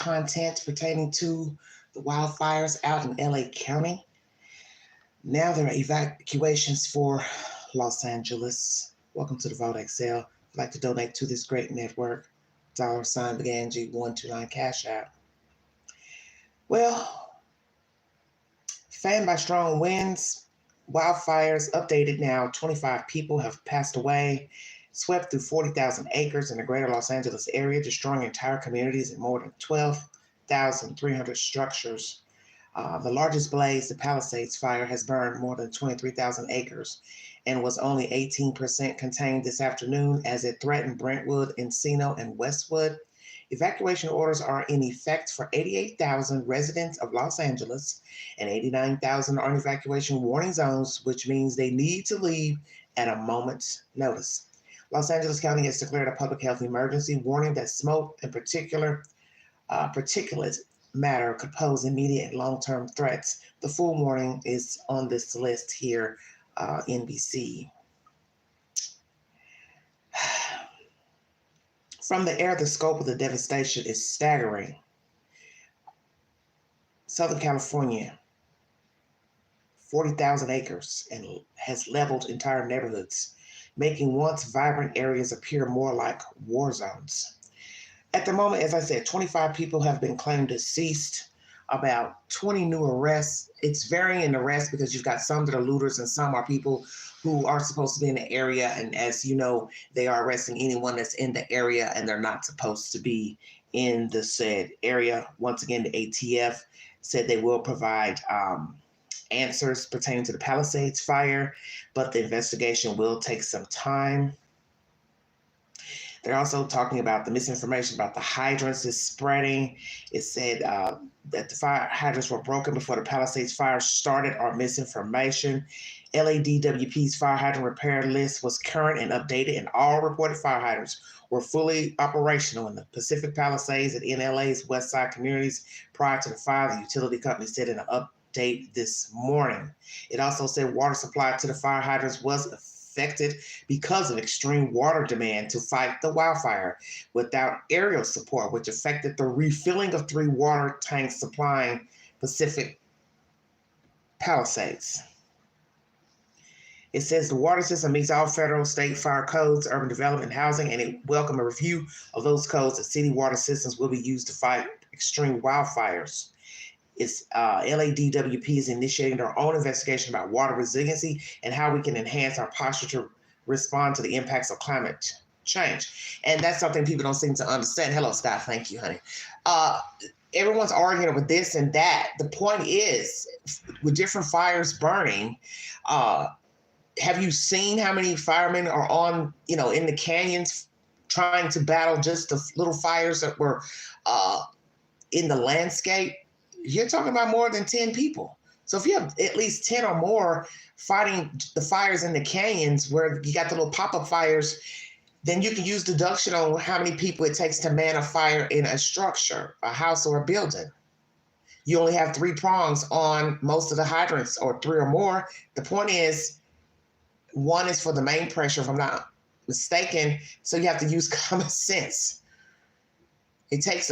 content pertaining to the wildfires out in LA County. Now there are evacuations for Los Angeles. Welcome to the Vote XL. If you'd like to donate to this great network, $BigAngie129 Cash App. Well, fanned by strong winds, wildfires updated now. 25 people have passed away, swept through 40,000 acres in the greater Los Angeles area, destroying entire communities and more than 12,300 structures. The largest blaze, the Palisades Fire, has burned more than 23,000 acres and was only 18% contained this afternoon as it threatened Brentwood, Encino, and Westwood. Evacuation orders are in effect for 88,000 residents of Los Angeles, and 89,000 are in evacuation warning zones, which means they need to leave at a moment's notice. Los Angeles County has declared a public health emergency, warning that smoke and particulate matter could pose immediate and long-term threats. The full warning is on this list here, NBC. From the air, the scope of the devastation is staggering. Southern California, 40,000 acres, and has leveled entire neighborhoods, making once vibrant areas appear more like war zones. At the moment, as I said, 25 people have been claimed deceased, about 20 new arrests. It's varying in arrests because you've got some that are looters and some are people who are supposed to be in the area. And as you know, they are arresting anyone that's in the area and they're not supposed to be in the said area. Once again, the ATF said they will provide answers pertaining to the Palisades Fire, but the investigation will take some time. They're also talking about the misinformation about the hydrants is spreading. It said that the fire hydrants were broken before the Palisades Fire started, or misinformation. LADWP's fire hydrant repair list was current and updated, and all reported fire hydrants were fully operational in the Pacific Palisades and in LA's West Side communities prior to the fire, the utility company said in an update this morning. It also said water supply to the fire hydrants was affected because of extreme water demand to fight the wildfire without aerial support, which affected the refilling of 3 water tanks supplying Pacific Palisades. It says the water system meets all federal, state fire codes, urban development, and housing, and it welcomed a review of those codes that city water systems will be used to fight extreme wildfires. It's LADWP is initiating their own investigation about water resiliency and how we can enhance our posture to respond to the impacts of climate change. And that's something people don't seem to understand. Hello, Scott. Thank you, honey. Everyone's arguing with this and that. The point is, with different fires burning, have you seen how many firemen are on, in the canyons trying to battle just the little fires that were in the landscape? You're talking about more than 10 people. So if you have at least 10 or more fighting the fires in the canyons where you got the little pop-up fires, then you can use deduction on how many people it takes to man a fire in a structure, a house or a building. You only have 3 prongs on most of the hydrants, or 3 or more. The point is, 1 is for the main pressure, if I'm not mistaken, so you have to use common sense. It takes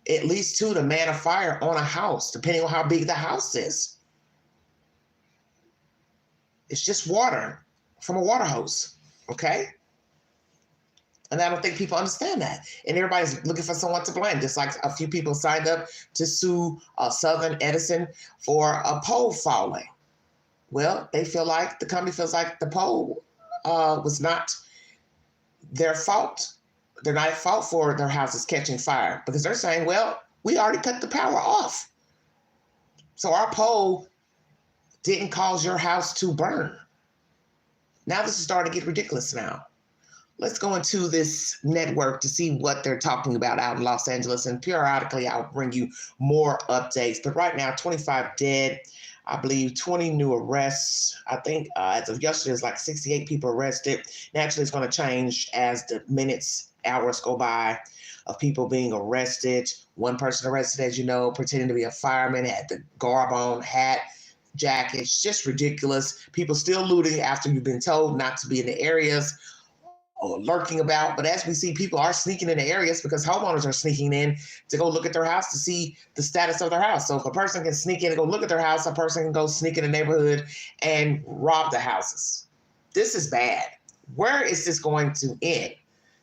at least 2 to man a fire on a house, depending on how big the house is. It's just water from a water hose, okay? And I don't think people understand that. And everybody's looking for someone to blame, just like a few people signed up to sue Southern Edison for a pole falling. Well, the company feels like the pole was not their fault. They're not at fault for their houses catching fire, because they're saying, well, we already cut the power off. So our pole didn't cause your house to burn. Now this is starting to get ridiculous now. Let's go into this network to see what they're talking about out in Los Angeles, and periodically I'll bring you more updates. But right now, 25 dead, I believe 20 new arrests. I think as of yesterday, it's like 68 people arrested. Naturally, it's going to change as the hours go by of people being arrested. One person arrested, as you know, pretending to be a fireman, had the garb on, hat, jacket. It's just ridiculous. People still looting after you've been told not to be in the areas. lurking about. But as we see, people are sneaking into areas because homeowners are sneaking in to go look at their house to see the status of their house. So if a person can sneak in and go look at their house, a person can go sneak in the neighborhood and rob the houses. This is bad. Where is this going to end?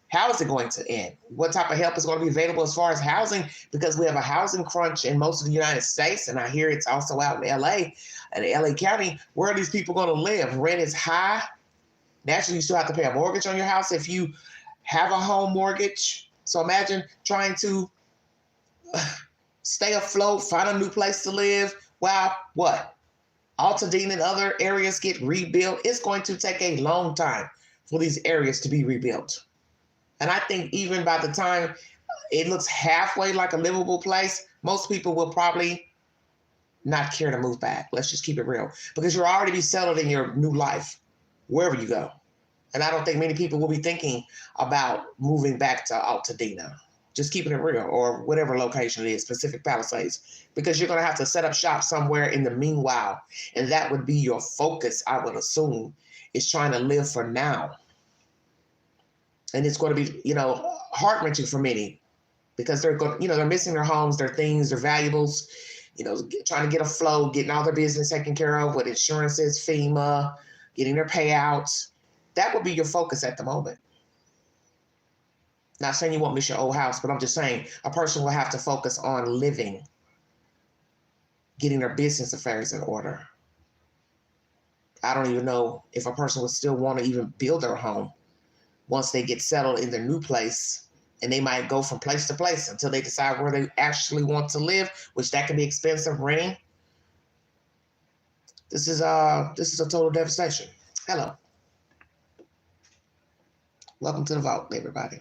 How is it going to end? What type of help is going to be available as far as housing? Because we have a housing crunch in most of the United States, and I hear it's also out in LA and LA County. Where are these people going to live? Rent is high. Naturally, you still have to pay a mortgage on your house if you have a home mortgage. So imagine trying to stay afloat, find a new place to live while what? Altadena and other areas get rebuilt. It's going to take a long time for these areas to be rebuilt. And I think even by the time it looks halfway like a livable place, most people will probably not care to move back. Let's just keep it real. Because you'll already be settled in your new life, wherever you go. And I don't think many people will be thinking about moving back to Altadena. Just keeping it real, or whatever location it is, Pacific Palisades, because you're going to have to set up shop somewhere in the meanwhile. And that would be your focus, I would assume, is trying to live for now. And it's going to be, heart-wrenching for many because they're going, they're missing their homes, their things, their valuables, trying to get afloat, getting all their business taken care of with insurances, FEMA, getting their payouts. That would be your focus at the moment. Not saying you won't miss your old house, but I'm just saying a person will have to focus on living, getting their business affairs in order. I don't even know if a person would still want to even build their home once they get settled in their new place, and they might go from place to place until they decide where they actually want to live, which that can be expensive, renting. This is a total devastation. Hello. Welcome to the vault, everybody.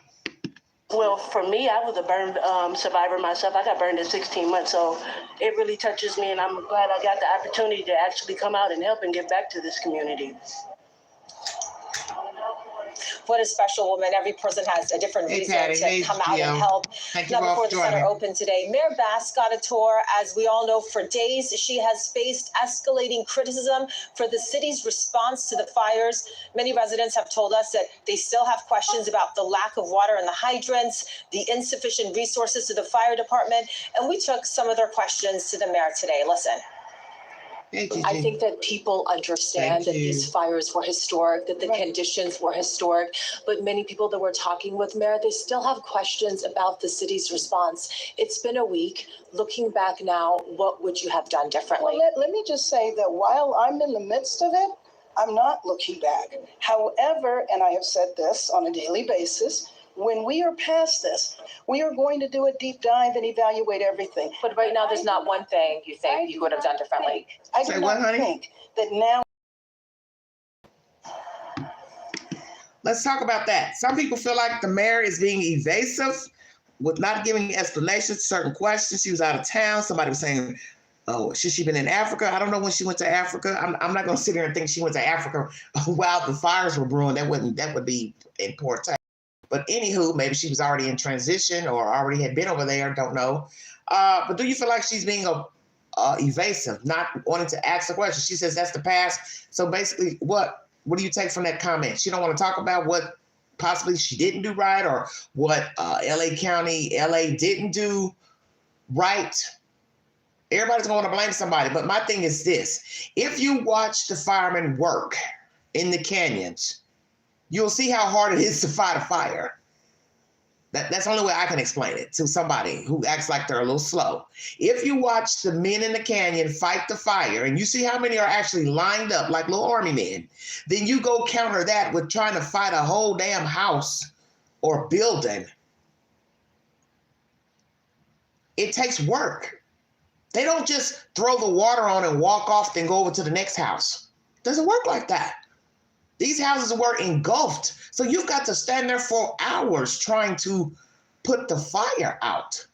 Well, for me, I was a burned survivor myself. I got burned at 16 months, so it really touches me, and I'm glad I got the opportunity to actually come out and help and give back to this community. What a special woman. Every person has a different reason to come out and help. Thank you Now, all before for the joining. center opened today, Mayor Bass got a tour. As we all know, for days, she has faced escalating criticism for the city's response to the fires. Many residents have told us that they still have questions about the lack of water in the hydrants, the insufficient resources to the fire department, and we took some of their questions to the mayor today. Listen. I think that people understand that these fires were historic, that the conditions were historic, but many people that we're talking with, Mayor, they still have questions about the city's response. It's been a week. Looking back now, what would you have done differently? Well, let me just say that while I'm in the midst of it, I'm not looking back. However, and I have said this on a daily basis, when we are past this, we are going to do a deep dive and evaluate everything. But right now, there's not one thing you think you would have done differently. I do not think that now. Let's talk about that. Some people feel like the mayor is being evasive with not giving explanations to certain questions. She was out of town. Somebody was saying, oh, should she been in Africa? I don't know when she went to Africa. I'm not going to sit here and think she went to Africa while the fires were brewing. That would be in poor taste. But anywho, maybe she was already in transition or already had been over there, don't know. But do you feel like she's being evasive, not wanting to ask the question? She says that's the past. So basically, what do you take from that comment? She don't want to talk about what possibly she didn't do right or what LA County, LA didn't do right. Everybody's going to blame somebody. But my thing is this. If you watch the firemen work in the canyons, you'll see how hard it is to fight a fire. That's the only way I can explain it to somebody who acts like they're a little slow. If you watch the men in the canyon fight the fire and you see how many are actually lined up like little army men, then you go counter that with trying to fight a whole damn house or building. It takes work. They don't just throw the water on and walk off, then go over to the next house. It doesn't work like that. These houses were engulfed. So you've got to stand there for hours trying to put the fire out.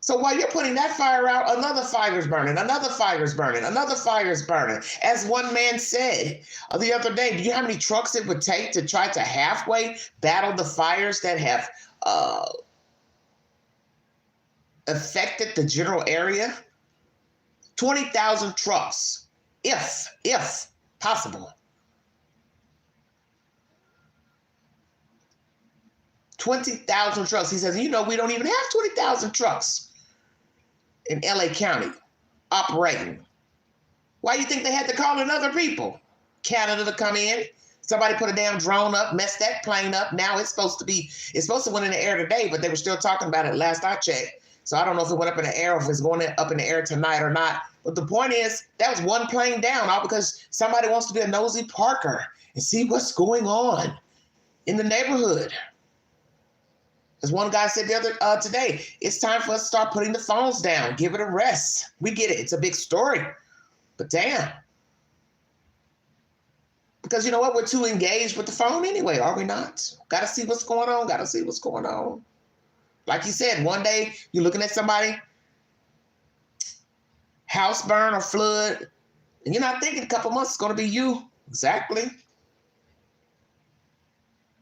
So while you're putting that fire out, another fire is burning, another fire is burning, another fire is burning. As one man said the other day, do you know how many trucks it would take to try to halfway battle the fires that have affected the general area? 20,000 trucks, if possible. 20,000 trucks. He says, you know, we don't even have 20,000 trucks in LA County operating. Why do you think they had to call in other people? Canada to come in. Somebody put a damn drone up, messed that plane up. Now it's supposed to went in the air today, but they were still talking about it last I checked. So I don't know if it went up in the air or if it's going up in the air tonight or not. But the point is, that was one plane down, all because somebody wants to be a nosy Parker and see what's going on in the neighborhood. As one guy said the other today, it's time for us to start putting the phones down, give it a rest. We get it, it's a big story, but damn. Because you know what, we're too engaged with the phone anyway, are we not? Got to see what's going on, got to see what's going on. Like you said, one day you're looking at somebody, house burn or flood, and you're not thinking a couple months it's going to be you. Exactly.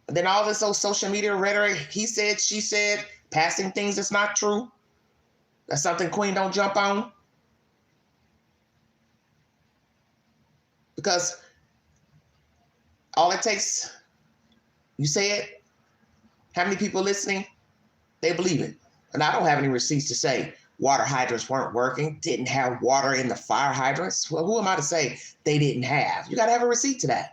And then all this old social media rhetoric, he said, she said, passing things that's not true. That's something Queen don't jump on. Because all it takes, you say it, how many people listening, they believe it. And I don't have any receipts to say water hydrants weren't working, didn't have water in the fire hydrants. Well, who am I to say they didn't have? You got to have a receipt to that.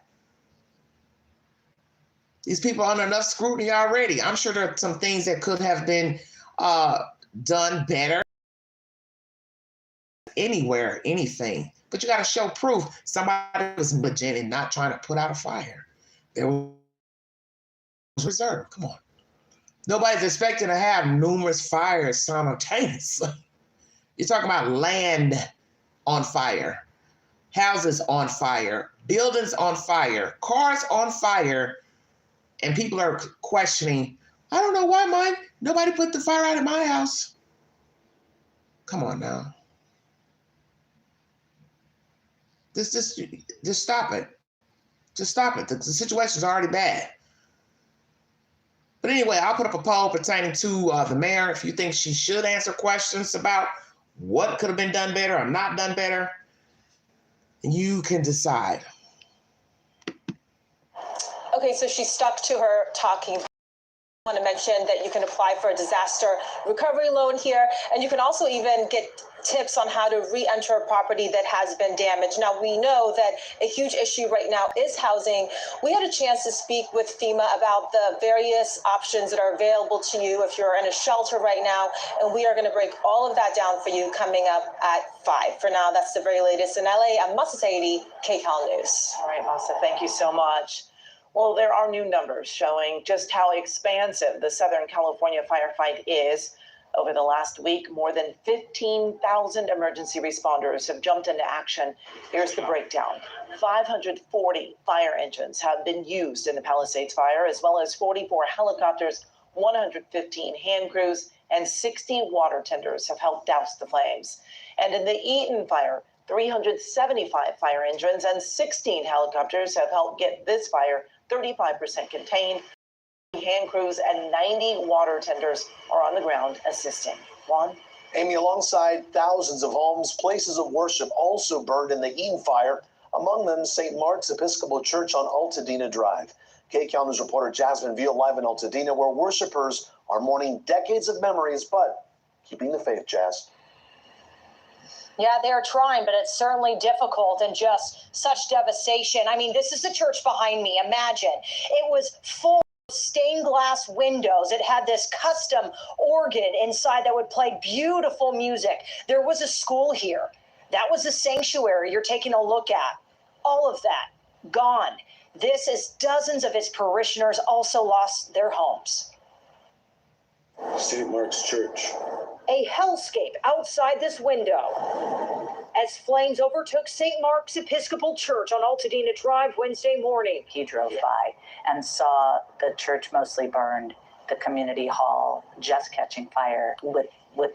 These people are under enough scrutiny already. I'm sure there are some things that could have been done better anywhere, anything. But you got to show proof somebody was legit and not trying to put out a fire. There was reserve. Come on. Nobody's expecting to have numerous fires simultaneously. You're talking about land on fire, houses on fire, buildings on fire, cars on fire, and people are questioning, I don't know why nobody put the fire out of my house. Come on now. Just stop it. Just stop it. The situation's already bad. But anyway, I'll put up a poll pertaining to the mayor. If you think she should answer questions about what could have been done better or not done better, and you can decide. Okay, so she stuck to her talking. I want to mention that you can apply for a disaster recovery loan here, and you can also even get tips on how to re-enter a property that has been damaged. Now, we know that a huge issue right now is housing. We had a chance to speak with FEMA about the various options that are available to you if you're in a shelter right now, and we are going to break all of that down for you coming up at 5. For now, that's the very latest in LA. I'm Masa Saidi, KCAL News. All right, Masa, thank you so much. Well, there are new numbers showing just how expansive the Southern California firefight is. Over the last week, more than 15,000 emergency responders have jumped into action. Here's the breakdown. 540 fire engines have been used in the Palisades fire, as well as 44 helicopters, 115 hand crews, and 60 water tenders have helped douse the flames. And in the Eaton fire, 375 fire engines and 16 helicopters have helped get this fire 35% contained. Hand crews and 90 water tenders are on the ground assisting. Juan? Amy, alongside thousands of homes, places of worship also burned in the Eaton fire, among them St. Mark's Episcopal Church on Altadena Drive. KCAL News reporter Jasmine Veal live in Altadena, where worshipers are mourning decades of memories, but keeping the faith, Jazz. Yeah, they're trying, but it's certainly difficult and just such devastation. I mean, this is the church behind me. Imagine. It was full stained glass windows. It had this custom organ inside that would play beautiful music. There was a school here. That was a sanctuary you're taking a look at. All of that gone. This is dozens of its parishioners also lost their homes. St. Mark's Church. A hellscape outside this window as flames overtook St. Mark's Episcopal Church on Altadena Drive Wednesday morning. He drove by and saw the church mostly burned, the community hall just catching fire with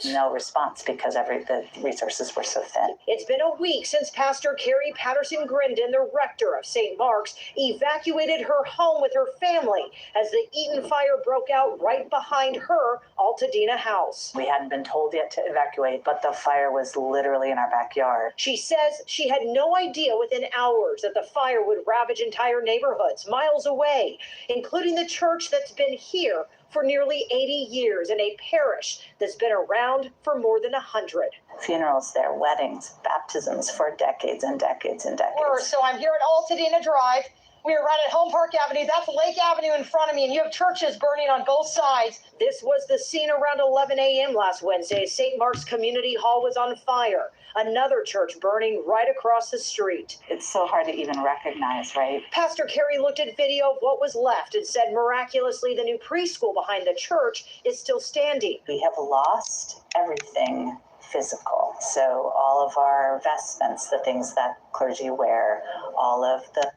no response because the resources were so thin. It's been a week since Pastor Carrie Patterson Grindon, the rector of St. Mark's, evacuated her home with her family as the Eaton fire broke out right behind her Altadena house. We hadn't been told yet to evacuate, but the fire was literally in our backyard. She says she had no idea within hours that the fire would ravage entire neighborhoods miles away, including the church that's been here for nearly 80 years in a parish that's been around for more than 100. Funerals there, weddings, baptisms for decades and decades and decades. So I'm here at Altadena Drive. We are right at Home Park Avenue. That's Lake Avenue in front of me, and you have churches burning on both sides. This was the scene around 11 a.m. last Wednesday. St. Mark's Community Hall was on fire. Another church burning right across the street. It's so hard to even recognize, right? Pastor Carey looked at video of what was left and said miraculously the new preschool behind the church is still standing. We have lost everything physical. So all of our vestments, the things that clergy wear, all of the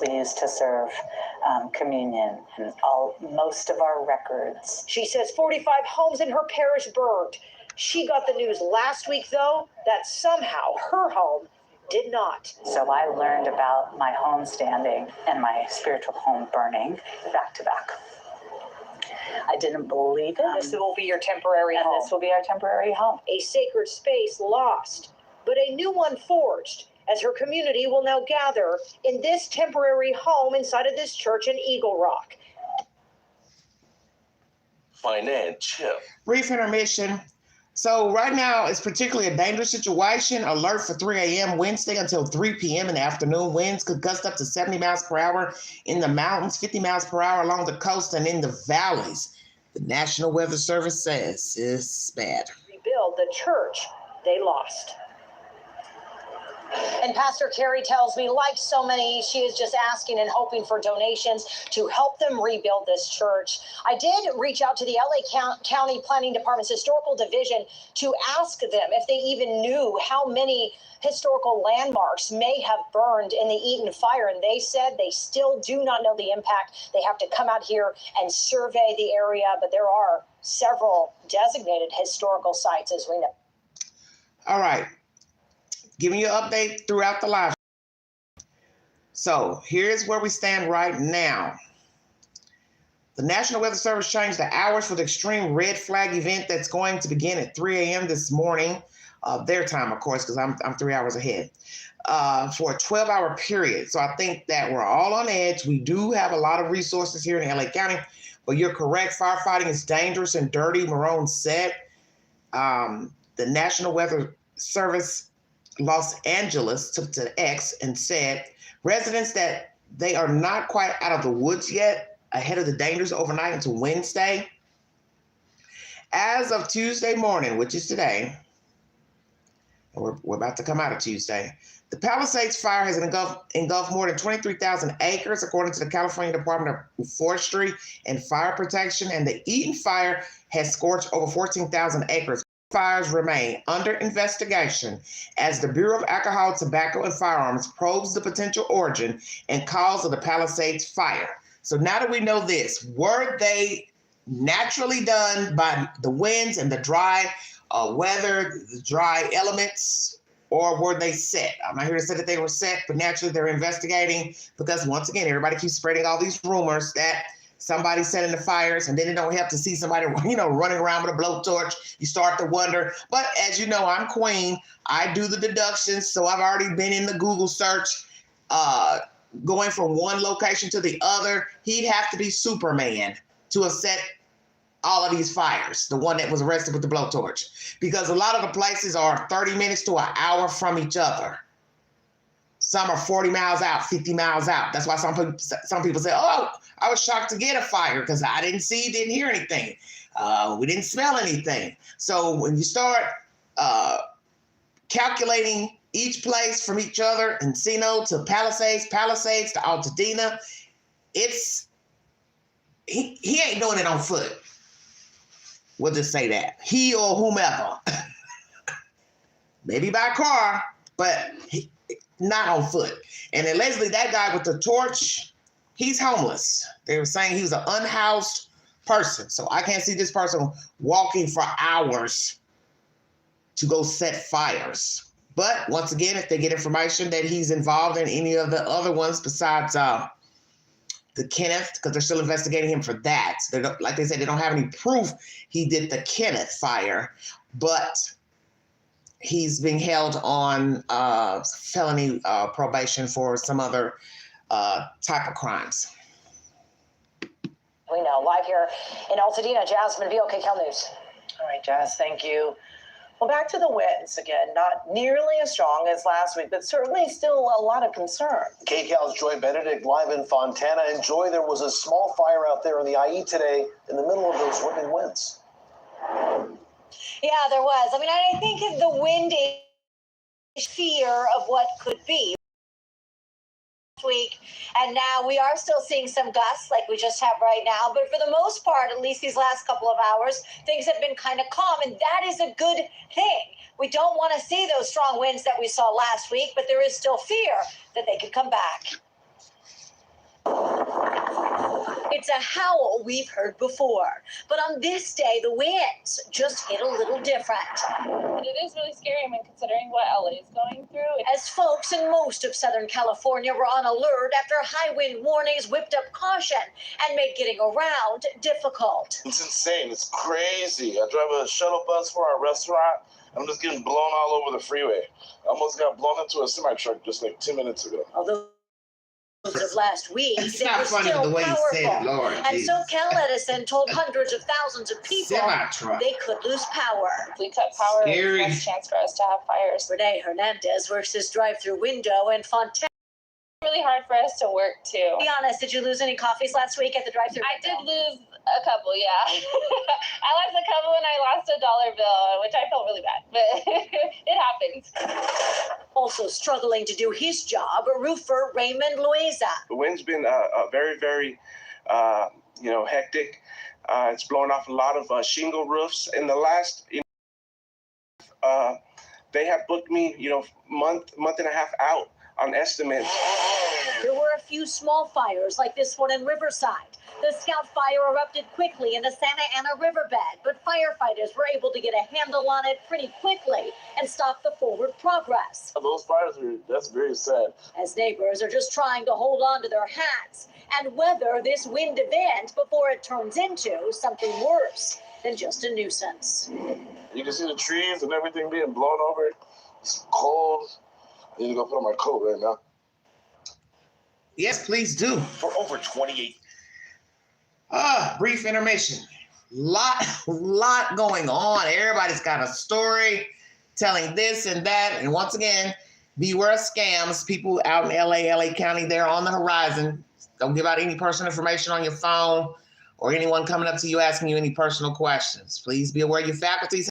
we use to serve communion, and most of our records. She says 45 homes in her parish burned. She got the news last week, though, that somehow her home did not. So I learned about my home standing and my spiritual home burning back to back. I didn't believe it. This will be your temporary home. This will be our temporary home. A sacred space lost, but a new one forged, as her community will now gather in this temporary home inside of this church in Eagle Rock. Financial. Brief intermission. So right now it's particularly a dangerous situation. Alert for 3 a.m. Wednesday until 3 p.m. in the afternoon. Winds could gust up to 70 miles per hour in the mountains, 50 miles per hour along the coast and in the valleys. The National Weather Service says it's bad. Rebuild the church they lost. And Pastor Carey tells me, like so many, she is just asking and hoping for donations to help them rebuild this church. I did reach out to the LA County Planning Department's Historical Division to ask them if they even knew how many historical landmarks may have burned in the Eaton fire. And they said they still do not know the impact. They have to come out here and survey the area. But there are several designated historical sites, as we know. All right. Giving you an update throughout the live. So here's where we stand right now. The National Weather Service changed the hours for the extreme red flag event that's going to begin at 3 a.m. this morning, their time, of course, because I'm 3 hours ahead, for a 12-hour period. So I think that we're all on edge. We do have a lot of resources here in LA County, but you're correct. Firefighting is dangerous and dirty, Marone said. The National Weather Service Los Angeles took to X and said residents that they are not quite out of the woods yet ahead of the dangers overnight until Wednesday. As of Tuesday morning, which is today, and we're about to come out of Tuesday, the Palisades fire has engulfed more than 23,000 acres, according to the California Department of Forestry and Fire Protection, and the Eaton fire has scorched over 14,000 acres. Fires remain under investigation as the Bureau of Alcohol, Tobacco, and Firearms probes the potential origin and cause of the Palisades fire. So now that we know this, were they naturally done by the winds and the dry weather, the dry elements, or were they set? I'm not here to say that they were set, but naturally they're investigating because, once again, everybody keeps spreading all these rumors that somebody setting the fires, and then it don't help to see somebody, running around with a blowtorch. You start to wonder. But as you know, I'm queen. I do the deductions, so I've already been in the Google search, going from one location to the other. He'd have to be Superman to have set all of these fires, the one that was arrested with the blowtorch, because a lot of the places are 30 minutes to an hour from each other. Some are 40 miles out, 50 miles out. That's why some people say, oh, I was shocked to get a fire because I didn't hear anything. We didn't smell anything. So when you start calculating each place from each other, Encino to Palisades to Altadena, he ain't doing it on foot. We'll just say that. He or whomever. Maybe by car, but not on foot. And allegedly that guy with the torch, he's homeless. They were saying he was an unhoused person. So I can't see this person walking for hours to go set fires. But once again, if they get information that he's involved in any of the other ones besides the Kenneth, because they're still investigating him for that. Like they said, they don't have any proof he did the Kenneth fire, but he's being held on felony probation for some other type of crimes. We know. Live here in Altadena, Jasmine, VOKCal News. All right, Jazz, thank you. Well, back to the winds again. Not nearly as strong as last week, but certainly still a lot of concern. KCAL's Joy Benedict live in Fontana. And Joy, there was a small fire out there on the IE today in the middle of those whipping winds. Yeah, there was. I mean, I think the wind is fear of what could be. Week, and now we are still seeing some gusts like we just have right now, but for the most part, at least these last couple of hours, things have been kind of calm, and that is a good thing. We don't want to see those strong winds that we saw last week, but there is still fear that they could come back. It's a howl we've heard before, but on this day, the winds just hit a little different. It is really scary, I mean, considering what LA is going through. As folks in most of Southern California were on alert after high wind warnings whipped up caution and made getting around difficult. It's insane. It's crazy. I drive a shuttle bus for our restaurant. I'm just getting blown all over the freeway. I almost got blown into a semi-truck just like 2 minutes ago. Although of last week, It's they not were funny still the way powerful. he said it, Lord. And Jesus. so Cal Edison told hundreds of thousands of people Semi-truck. they could lose power. If we cut power, Scary. there's less chance for us to have fires. Renee Hernandez works his drive-through window in Fontana. It's really hard for us to work too. Be honest, did you lose any coffees last week at the drive-through I did window? lose a couple, yeah. I lost a couple and I lost $1 bill, which I felt really bad, but it happens. Also struggling to do his job, roofer Raymond Loaiza. The wind's been very, very, hectic. It's blowing off a lot of shingle roofs. In the last, they have booked me, month and a half out on estimates. There were a few small fires like this one in Riverside. The Scout Fire erupted quickly in the Santa Ana riverbed, but firefighters were able to get a handle on it pretty quickly and stop the forward progress. Those fires that's very sad. As neighbors are just trying to hold on to their hats and weather this wind event before it turns into something worse than just a nuisance. You can see the trees and everything being blown over. It's cold. I need to go put on my coat right now. Yes, please do. For over 28. Brief intermission. Lot going on. Everybody's got a story telling this and that. And once again, beware of scams. People out in LA County, they're on the horizon. Don't give out any personal information on your phone or anyone coming up to you asking you any personal questions. Please be aware of your faculties.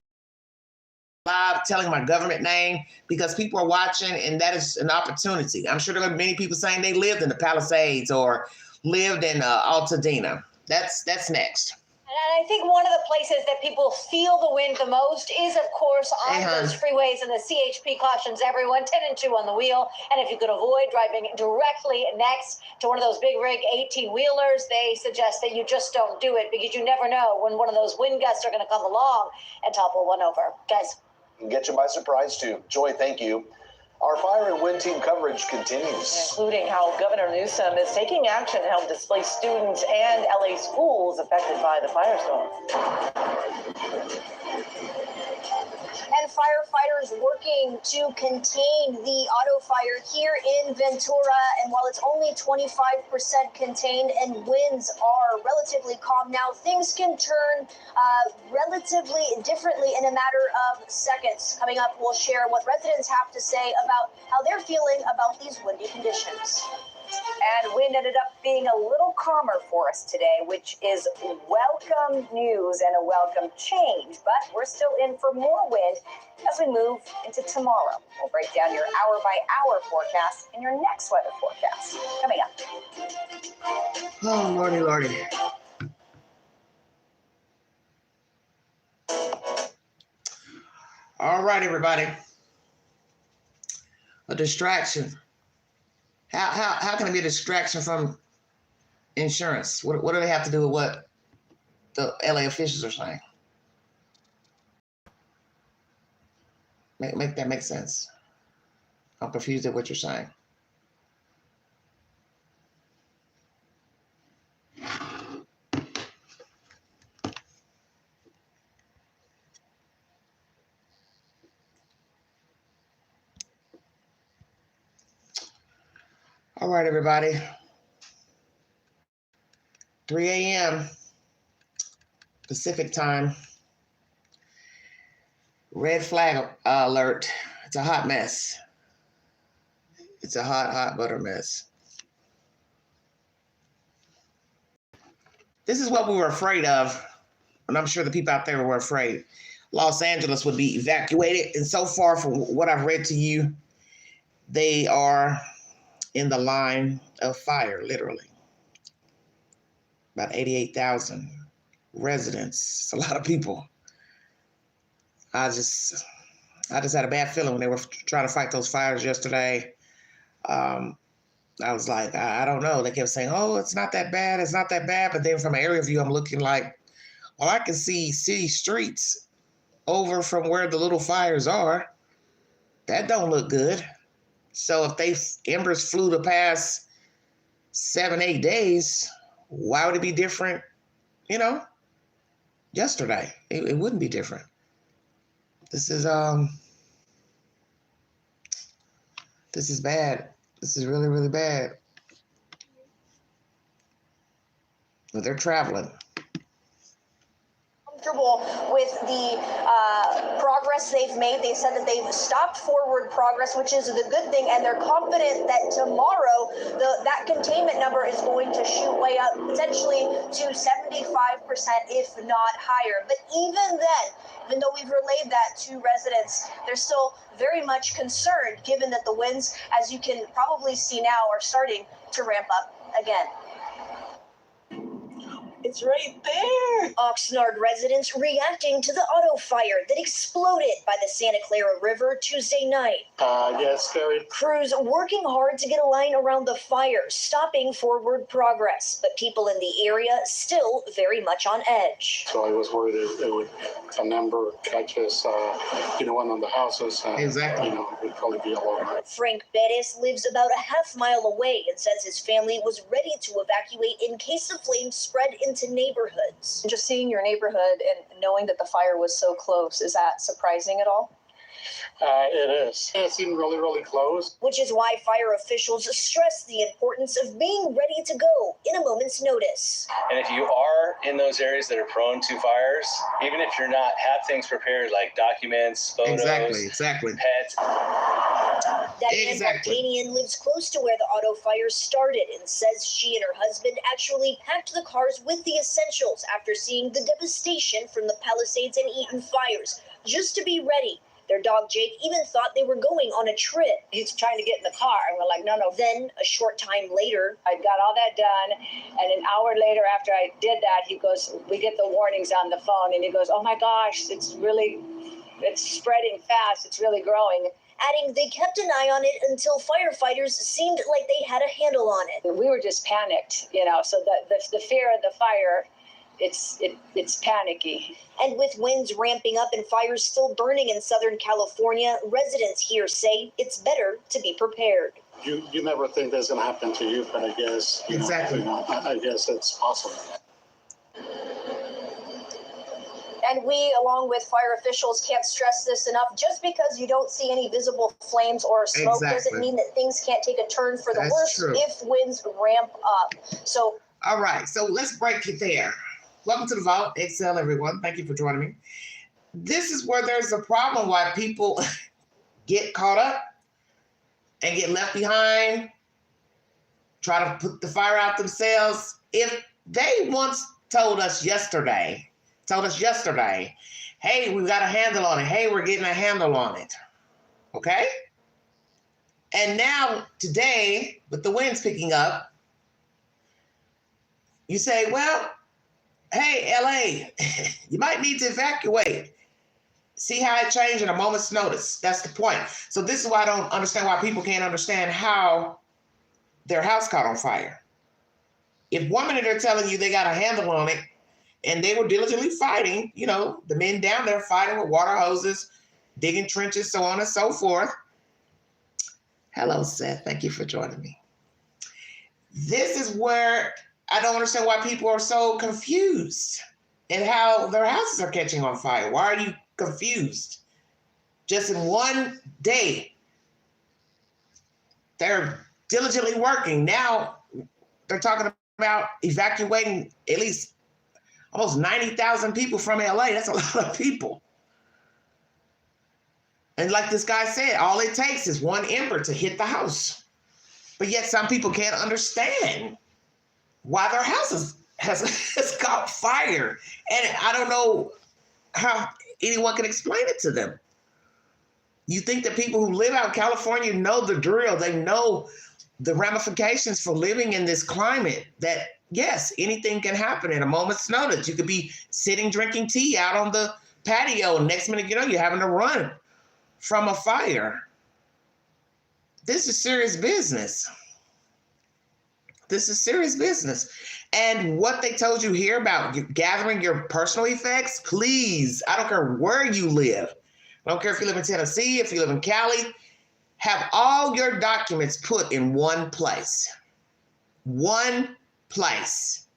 Live telling my government name because people are watching and that is an opportunity. I'm sure there are many people saying they lived in the Palisades or lived in Altadena. That's next. And I think one of the places that people feel the wind the most is, of course, on those freeways, and the CHP cautions everyone 10 and 2 on the wheel. And if you could avoid driving directly next to one of those big rig 18-wheelers, they suggest that you just don't do it because you never know when one of those wind gusts are going to come along and topple one over. Guys. And get you by surprise, too. Joy, thank you. Our fire and wind team coverage continues. Including how Governor Newsom is taking action to help displaced students and LA schools affected by the firestorm. And firefighters working to contain the auto fire here in Ventura. And while it's only 25% contained and winds are relatively calm now, things can turn relatively differently in a matter of seconds. Coming up, we'll share what residents have to say about how they're feeling about these windy conditions. And wind ended up being a little calmer for us today, which is welcome news and a welcome change. But we're still in for more wind as we move into tomorrow. We'll break down your hour-by-hour forecast in your next weather forecast. Coming up. Oh, Lordy, Lordy. All right, everybody. A distraction. How can it be a distraction from insurance? What do they have to do with what the LA officials are saying? Make that make sense. I'm confused at what you're saying. All right, everybody. 3 a.m. Pacific time. Red flag alert. It's a hot mess. It's a hot butter mess. This is what we were afraid of, and I'm sure the people out there were afraid. Los Angeles would be evacuated, and so far from what I've read to you, they are in the line of fire, literally. About 88,000 residents. It's a lot of people. I just had a bad feeling when they were trying to fight those fires yesterday. I was like, I don't know. They kept saying, oh, it's not that bad. It's not that bad. But then from an aerial view, I'm looking like, well, I can see city streets over from where the little fires are. That don't look good. So if embers flew to past 7-8 days, why would it be different, yesterday? It wouldn't be different. This is bad. This is really, really bad. But they're traveling. Comfortable with the progress they've made. They said that they've stopped forward progress, which is the good thing, and they're confident that tomorrow that containment number is going to shoot way up, potentially to 75%, if not higher. But even then, even though we've relayed that to residents, they're still very much concerned, given that the winds, as you can probably see now, are starting to ramp up again. It's right there. Oxnard residents reacting to the auto fire that exploded by the Santa Clara River Tuesday night. Yes, very. Crews working hard to get a line around the fire, stopping forward progress, but people in the area still very much on edge. So I was worried it would, a number catch us, one of the houses. Exactly. It would probably be all over. Frank Bettis lives about a half mile away and says his family was ready to evacuate in case the flames spread into neighborhoods. Just seeing your neighborhood and knowing that the fire was so close, is that surprising at all? It is. It seemed really, really close. Which is why fire officials stress the importance of being ready to go in a moment's notice. And if you are in those areas that are prone to fires, even if you're not, have things prepared like documents, photos, exactly. pets. Diane Martanian lives close to where the auto fire started and says she and her husband actually packed the cars with the essentials after seeing the devastation from the Palisades and Eaton fires, just to be ready. Their dog Jake even thought they were going on a trip. He's trying to get in the car, and we're like, no. Then, a short time later, I got all that done, and an hour later after I did that, he goes, we get the warnings on the phone, and he goes, oh my gosh, it's spreading fast, it's really growing. Adding they kept an eye on it until firefighters seemed like they had a handle on it. We were just panicked, so the fear of the fire, it's panicky. And with winds ramping up and fires still burning in Southern California, residents here say it's better to be prepared. You never think that's going to happen to you, but I guess I guess it's possible. And we, along with fire officials, can't stress this enough. Just because you don't see any visible flames or smoke doesn't mean that things can't take a turn for the worse if winds ramp up. So, all right, so let's break it there. Welcome to the Vault XL, everyone. Thank you for joining me. This is where there's a problem why people get caught up and get left behind, try to put the fire out themselves. If they once told us yesterday, hey, we've got a handle on it. Hey, we're getting a handle on it. Okay? And now, today, with the winds picking up, you say, well, hey, LA, you might need to evacuate. See how it changed in a moment's notice. That's the point. So this is why I don't understand why people can't understand how their house caught on fire. If 1 minute they're telling you they got a handle on it, and they were diligently fighting, the men down there fighting with water hoses, digging trenches, so on and so forth. Hello, Seth. Thank you for joining me. This is where I don't understand why people are so confused and how their houses are catching on fire. Why are you confused? Just in one day, they're diligently working. Now they're talking about evacuating at least almost 90,000 people from LA. That's a lot of people. And like this guy said, all it takes is one ember to hit the house. But yet some people can't understand why their house has caught fire. And I don't know how anyone can explain it to them. You think that people who live out in California know the drill. They know the ramifications for living in this climate, that yes, anything can happen at a moment's notice. You could be sitting drinking tea out on the patio, and next minute you know you're having to run from a fire. This is serious business. This is serious business. And what they told you here about gathering your personal effects, please, I don't care where you live. I don't care if you live in Tennessee, if you live in Cali, have all your documents put in one place. One place.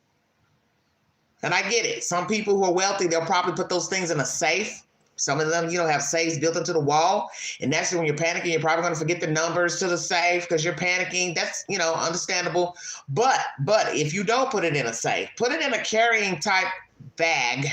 And I get it. Some people who are wealthy, they'll probably put those things in a safe. Some of them, have safes built into the wall. And that's when you're panicking, you're probably going to forget the numbers to the safe because you're panicking. That's, understandable. But if you don't put it in a safe, put it in a carrying type bag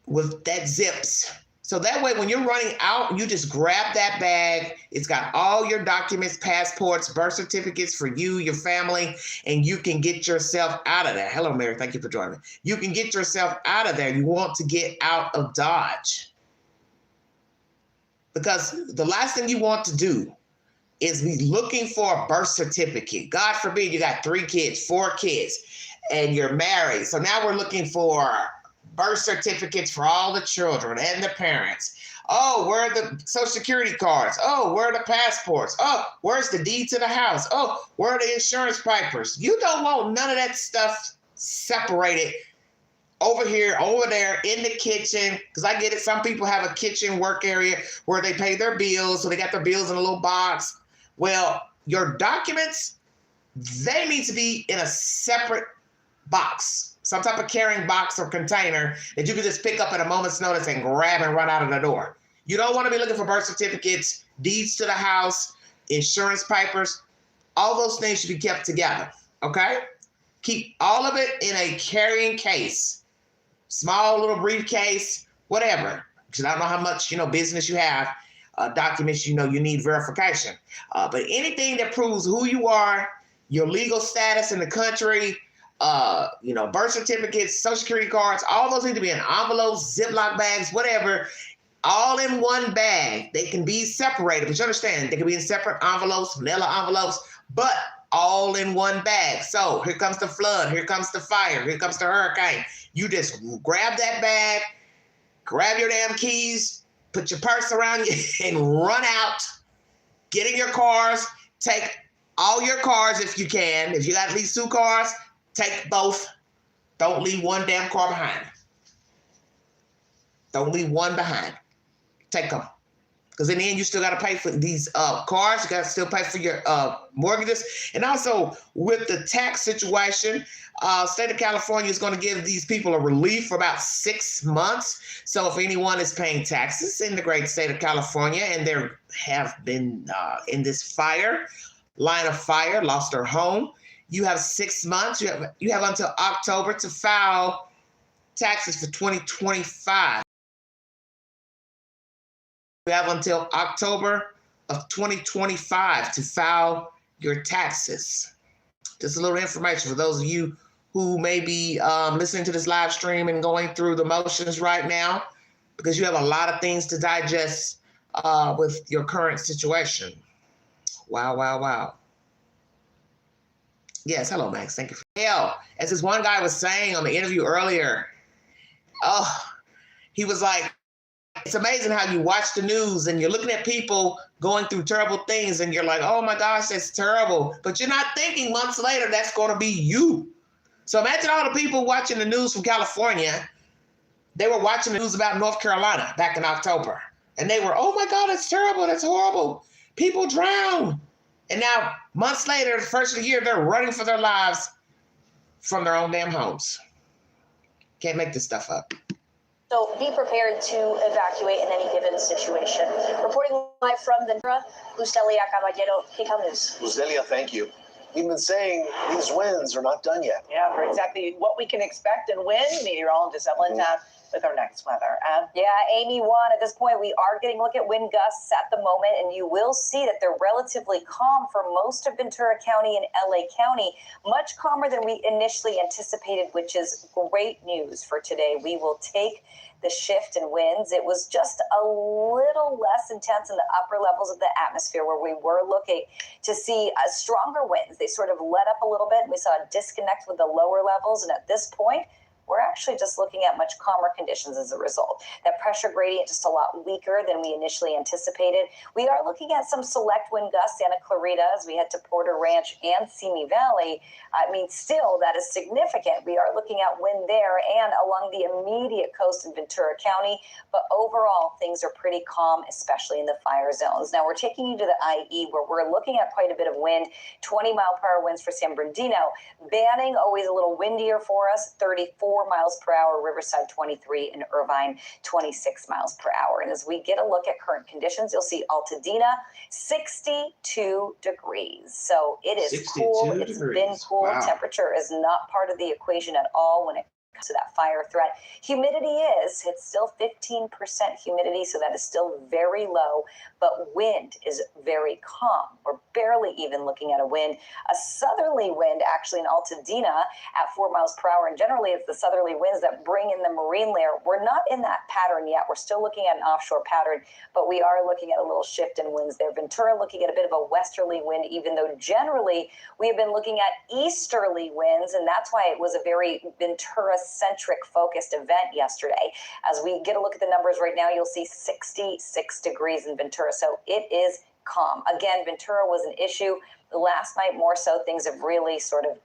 with that zips. So that way, when you're running out, you just grab that bag. It's got all your documents, passports, birth certificates for you, your family, and you can get yourself out of there. Hello, Mary. Thank you for joining me. You can get yourself out of there. You want to get out of Dodge. Because the last thing you want to do is be looking for a birth certificate. God forbid you got 3 kids, 4 kids, and you're married. So now we're looking for birth certificates for all the children and the parents. Oh, where are the social security cards? Oh, where are the passports? Oh, where's the deed to the house? Oh, where are the insurance papers? You don't want none of that stuff separated over here, over there, in the kitchen. Because I get it. Some people have a kitchen work area where they pay their bills. So they got their bills in a little box. Well, your documents, they need to be in a separate box. Some type of carrying box or container that you can just pick up at a moment's notice and grab and run out of the door. You don't want to be looking for birth certificates, deeds to the house, insurance papers. All those things should be kept together, okay? Keep all of it in a carrying case, small little briefcase, whatever. Because I don't know how much, business you have, documents, you need verification. But anything that proves who you are, your legal status in the country, birth certificates, social security cards, all those need to be in envelopes, Ziploc bags, whatever, all in one bag. They can be separated, but you understand, they can be in separate envelopes, manila envelopes, but all in one bag. So here comes the flood, here comes the fire, here comes the hurricane. You just grab that bag, grab your damn keys, put your purse around you and run out, get in your cars, take all your cars if you can. If you got at least 2 cars, take both. Don't leave one damn car behind. Don't leave one behind. Take them. Because in the end, you still got to pay for these cars. You got to still pay for your mortgages. And also, with the tax situation, state of California is going to give these people a relief for about 6 months. So if anyone is paying taxes in the great state of California, and there have been in this line of fire, lost their home, you have 6 months. You have until October to file taxes for 2025. You have until October of 2025 to file your taxes. Just a little information for those of you who may be listening to this live stream and going through the motions right now, because you have a lot of things to digest with your current situation. Wow, wow, wow. Yes, hello, Max. Thank you. Hell, as this one guy was saying on the interview earlier, he was like, it's amazing how you watch the news and you're looking at people going through terrible things and you're like, oh my gosh, that's terrible. But you're not thinking months later that's going to be you. So imagine all the people watching the news from California. They were watching the news about North Carolina back in October. And they were, oh my God, it's terrible. That's horrible. People drown. And now, months later, the first of the year, they're running for their lives from their own damn homes. Can't make this stuff up. So be prepared to evacuate in any given situation. Reporting live from Ventura, Lucelia Caballero, KCAL News. Lucelia, thank you. even saying these winds are not done yet. Yeah, for exactly what we can expect and when, meteorologist Evelyn Taft with our next weather. Yeah, Amy, at this point, we are getting a look at wind gusts at the moment, and you will see that they're relatively calm for most of Ventura County and LA County, much calmer than we initially anticipated, which is great news for today. We will take the shift in winds. It was just a little less intense in the upper levels of the atmosphere where we were looking to see stronger winds. They sort of let up a little bit, and we saw a disconnect with the lower levels, and at this point, we're actually just looking at much calmer conditions as a result. That pressure gradient just a lot weaker than we initially anticipated. We are looking at some select wind gusts, Santa Clarita, as we head to Porter Ranch and Simi Valley. I mean, still, that is significant. We are looking at wind there and along the immediate coast in Ventura County. But overall, things are pretty calm, especially in the fire zones. Now, we're taking you to the IE, where we're looking at quite a bit of wind, 20-mile-per-hour winds for San Bernardino. Banning, always a little windier for us, 34 miles per hour, Riverside 23, and Irvine 26 miles per hour. And as we get a look at current conditions, you'll see Altadena 62 degrees. So it is cool. It's been cool. Wow. Temperature is not part of the equation at all when it comes to that fire threat. Humidity it's still 15% humidity, so that is still very low, but wind is very calm. We're barely even looking at a wind. A southerly wind actually in Altadena at 4 miles per hour, and generally it's the southerly winds that bring in the marine layer. We're not in that pattern yet. We're still looking at an offshore pattern, but we are looking at a little shift in winds there. Ventura looking at a bit of a westerly wind, even though generally we have been looking at easterly winds, and that's why it was a very Ventura-centric focused event yesterday. As we get a look at the numbers right now, you'll see 66 degrees in Ventura, so it is calm. Again, Ventura was an issue. Last night, more so, things have really sort of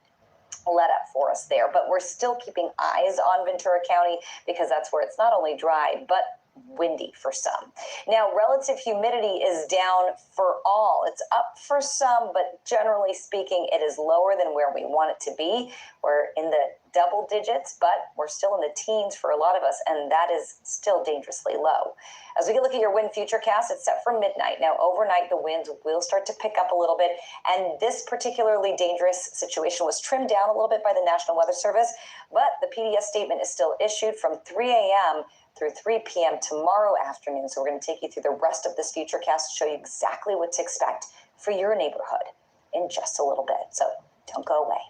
let up for us there. But we're still keeping eyes on Ventura County because that's where it's not only dry, but windy for some. Now, relative humidity is down for all. It's up for some, but generally speaking, it is lower than where we want it to be. We're in the double digits, but we're still in the teens for a lot of us, and that is still dangerously low. As we look at your wind future cast, it's set for midnight. Now, overnight, the winds will start to pick up a little bit, and this particularly dangerous situation was trimmed down a little bit by the National Weather Service, but the PDS statement is still issued from 3 a.m. through 3 p.m. tomorrow afternoon. So we're going to take you through the rest of this future cast to show you exactly what to expect for your neighborhood in just a little bit. So don't go away.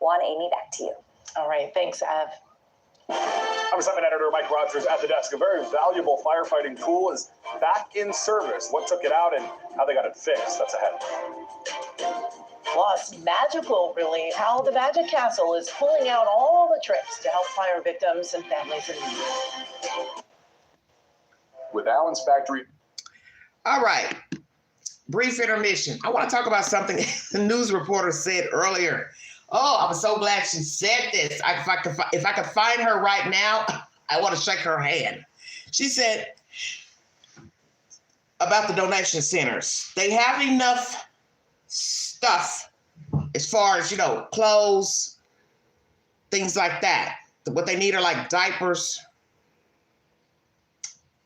Juan, Amy, back to you. All right. Thanks, Ev. I'm Assignment Editor Mike Rogers at the desk. A very valuable firefighting tool is back in service. What took it out and how they got it fixed. That's ahead. Plus, magical, really, how the Magic Castle is pulling out all the tricks to help fire victims and families in need. With Allen's Factory. All right. Brief intermission. I want to talk about something the news reporter said earlier. Oh, I was so glad she said this. If I could find her right now, I want to shake her hand. She said about the donation centers. They have enough stuff as far as, clothes, things like that. What they need are like diapers.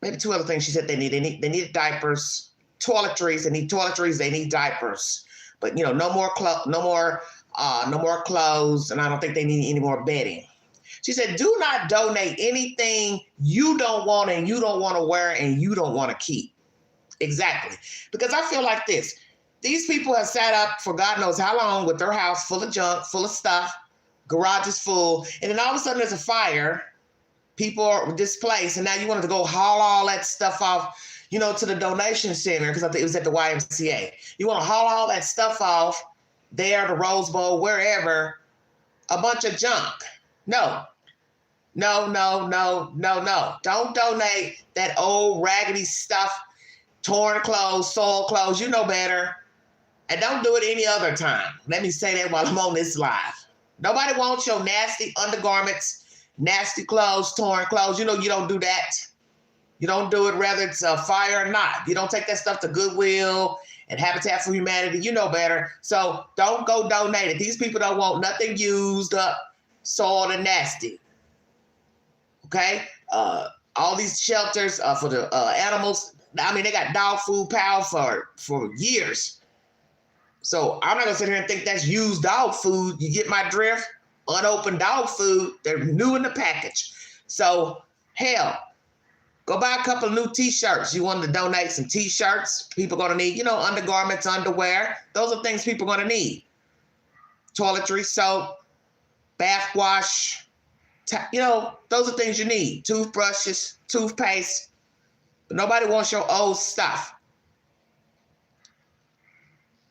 Maybe two other things she said they need. They need diapers, toiletries. They need toiletries. They need diapers. But, no more clothes, and I don't think they need any more bedding. She said, do not donate anything you don't want and you don't want to wear and you don't want to keep. Exactly. Because I feel like this. These people have sat up for God knows how long with their house full of junk, full of stuff, garages full, and then all of a sudden there's a fire. People are displaced, and now you wanted to go haul all that stuff off, to the donation center, because I think it was at the YMCA. You want to haul all that stuff off there, the Rose Bowl, wherever, a bunch of junk. No. Don't donate that old raggedy stuff, torn clothes, soiled clothes. You know better. And don't do it any other time. Let me say that while I'm on this live. Nobody wants your nasty undergarments, nasty clothes, torn clothes. You don't do that. You don't do it whether it's a fire or not. You don't take that stuff to Goodwill and Habitat for Humanity. You know better. So don't go donate it. These people don't want nothing used up, soiled, and nasty. Okay? All these shelters for the animals. I mean, they got dog food power for years. So I'm not gonna sit here and think that's used dog food. You get my drift? Unopened dog food. They're new in the package. So hell, go buy a couple of new t-shirts. You want to donate some t-shirts. People gonna need, you know, undergarments, underwear. Those are things people gonna need. Toiletry, soap, bath wash, you know, those are things you need. Toothbrushes, toothpaste. But nobody wants your old stuff.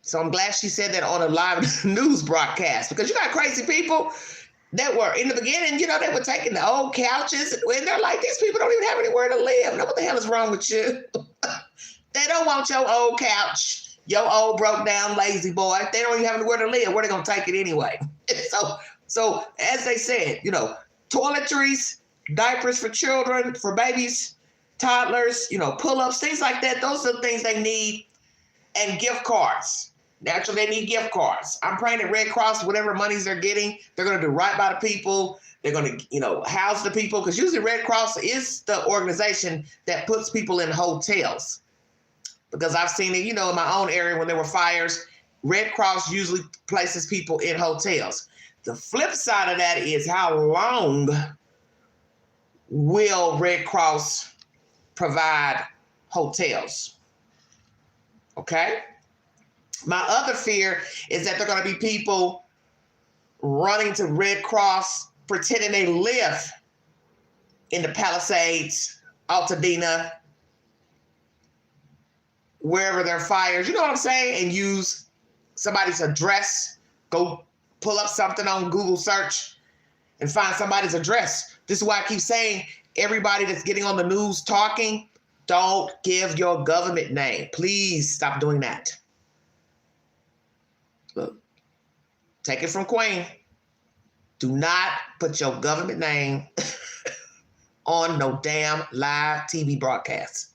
So I'm glad she said that on a live news broadcast, because you got crazy people that were in the beginning, you know, they were taking the old couches and they're like, these people don't even have anywhere to live. Now, what the hell is wrong with you? They don't want your old couch, your old broke down lazy boy. They don't even have anywhere to live. Where they going to take it anyway? So as they said, you know, toiletries, diapers for children, for babies, toddlers, you know, pull-ups, things like that. Those are the things they need, and gift cards. Naturally, they need gift cards. I'm praying that Red Cross, whatever monies they're getting, they're going to do right by the people. They're going to, you know, house the people, because usually Red Cross is the organization that puts people in hotels. Because I've seen it, you know, in my own area when there were fires, Red Cross usually places people in hotels. The flip side of that is, how long will Red Cross provide hotels? Okay? My other fear is that there are going to be people running to Red Cross pretending they live in the Palisades, Altadena, wherever there are fires, you know what I'm saying, and use somebody's address. Go pull up something on Google search and find somebody's address. This is why I keep saying, everybody that's getting on the news talking, don't give your government name. Please stop doing that. Look, take it from Queen. Do not put your government name on no damn live TV broadcasts,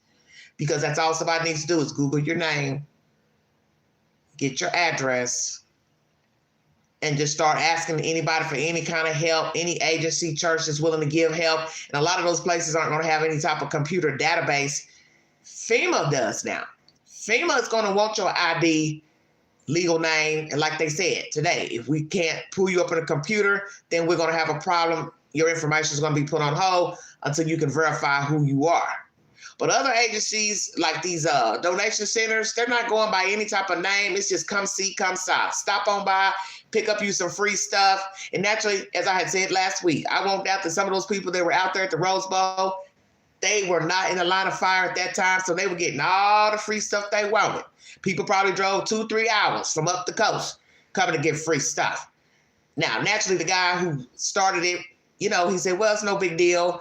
because that's all somebody needs to do is Google your name, get your address, and just start asking anybody for any kind of help, any agency, church that's willing to give help. And a lot of those places aren't going to have any type of computer database. FEMA does now. FEMA is going to want your ID, legal name, and like they said today, if we can't pull you up in a computer, then we're going to have a problem. Your information is going to be put on hold until you can verify who you are. But other agencies like these donation centers, they're not going by any type of name. It's just come see, come saw. Stop on by, pick up you some free stuff. And naturally, as I had said last week, I won't doubt that some of those people that were out there at the Rose Bowl, they were not in the line of fire at that time, so they were getting all the free stuff they wanted. People probably drove 2-3 hours from up the coast coming to get free stuff. Now, naturally, the guy who started it, you know, he said, well, it's no big deal.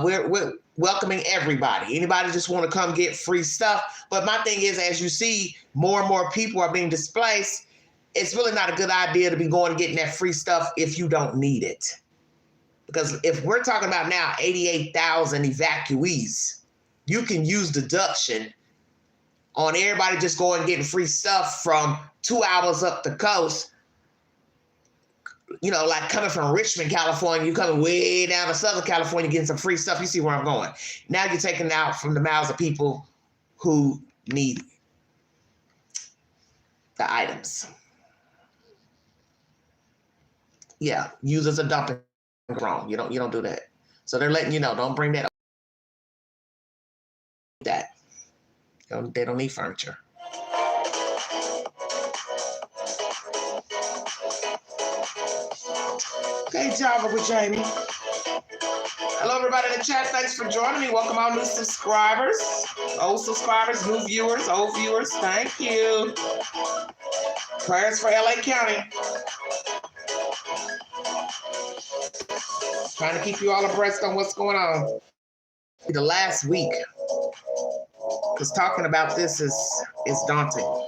We're welcoming everybody. Anybody just want to come get free stuff. But my thing is, as you see more and more people are being displaced, it's really not a good idea to be going and getting that free stuff if you don't need it. Because if we're talking about now 88,000 evacuees, you can use deduction on everybody just going and getting free stuff from 2 hours up the coast. You know, like coming from Richmond, California, you coming way down to Southern California getting some free stuff. You see where I'm going. Now you're taking out from the mouths of people who need the items. Yeah, use as a dumping ground. You don't do that. So they're letting you know, don't bring that. They don't need furniture. Okay, Java with Jamie. Hello, everybody in the chat. Thanks for joining me. Welcome all new subscribers, old subscribers, new viewers, old viewers. Thank you. Prayers for LA County. Trying to keep you all abreast on what's going on. The last week, because talking about this is daunting.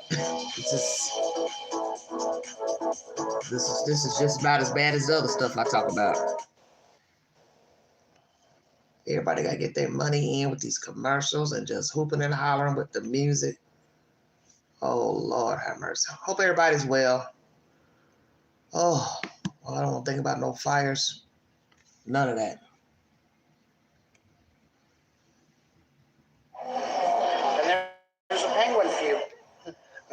This is just about as bad as the other stuff I talk about. Everybody got to get their money in with these commercials and just hooping and hollering with the music. Oh, Lord have mercy. Hope everybody's well. Oh, well, I don't want to think about no fires. None of that. And there's a penguin for you.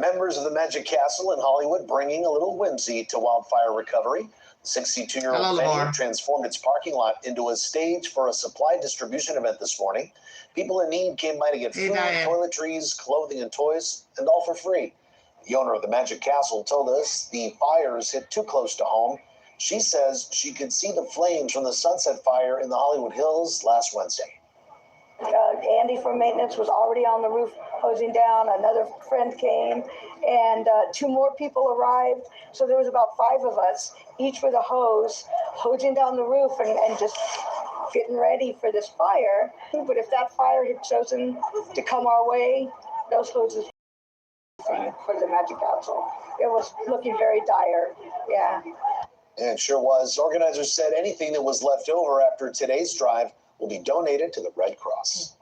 Members of the Magic Castle in Hollywood bringing a little whimsy to wildfire recovery. The 62-year-old venue transformed its parking lot into a stage for a supply distribution event this morning. People in need came by to get food, toiletries, clothing, and toys, and all for free. The owner of the Magic Castle told us the fires hit too close to home. She says she could see the flames from the Sunset Fire in the Hollywood Hills last Wednesday. Andy from maintenance was already on the roof hosing down. Another friend came, and 2 more people arrived. So there was about 5 of us, each with a hose, hosing down the roof and just getting ready for this fire. But if that fire had chosen to come our way, those hoses for the Magic Castle. It was looking very dire. Yeah. And it sure was. Organizers said anything that was left over after today's drive will be donated to the Red Cross.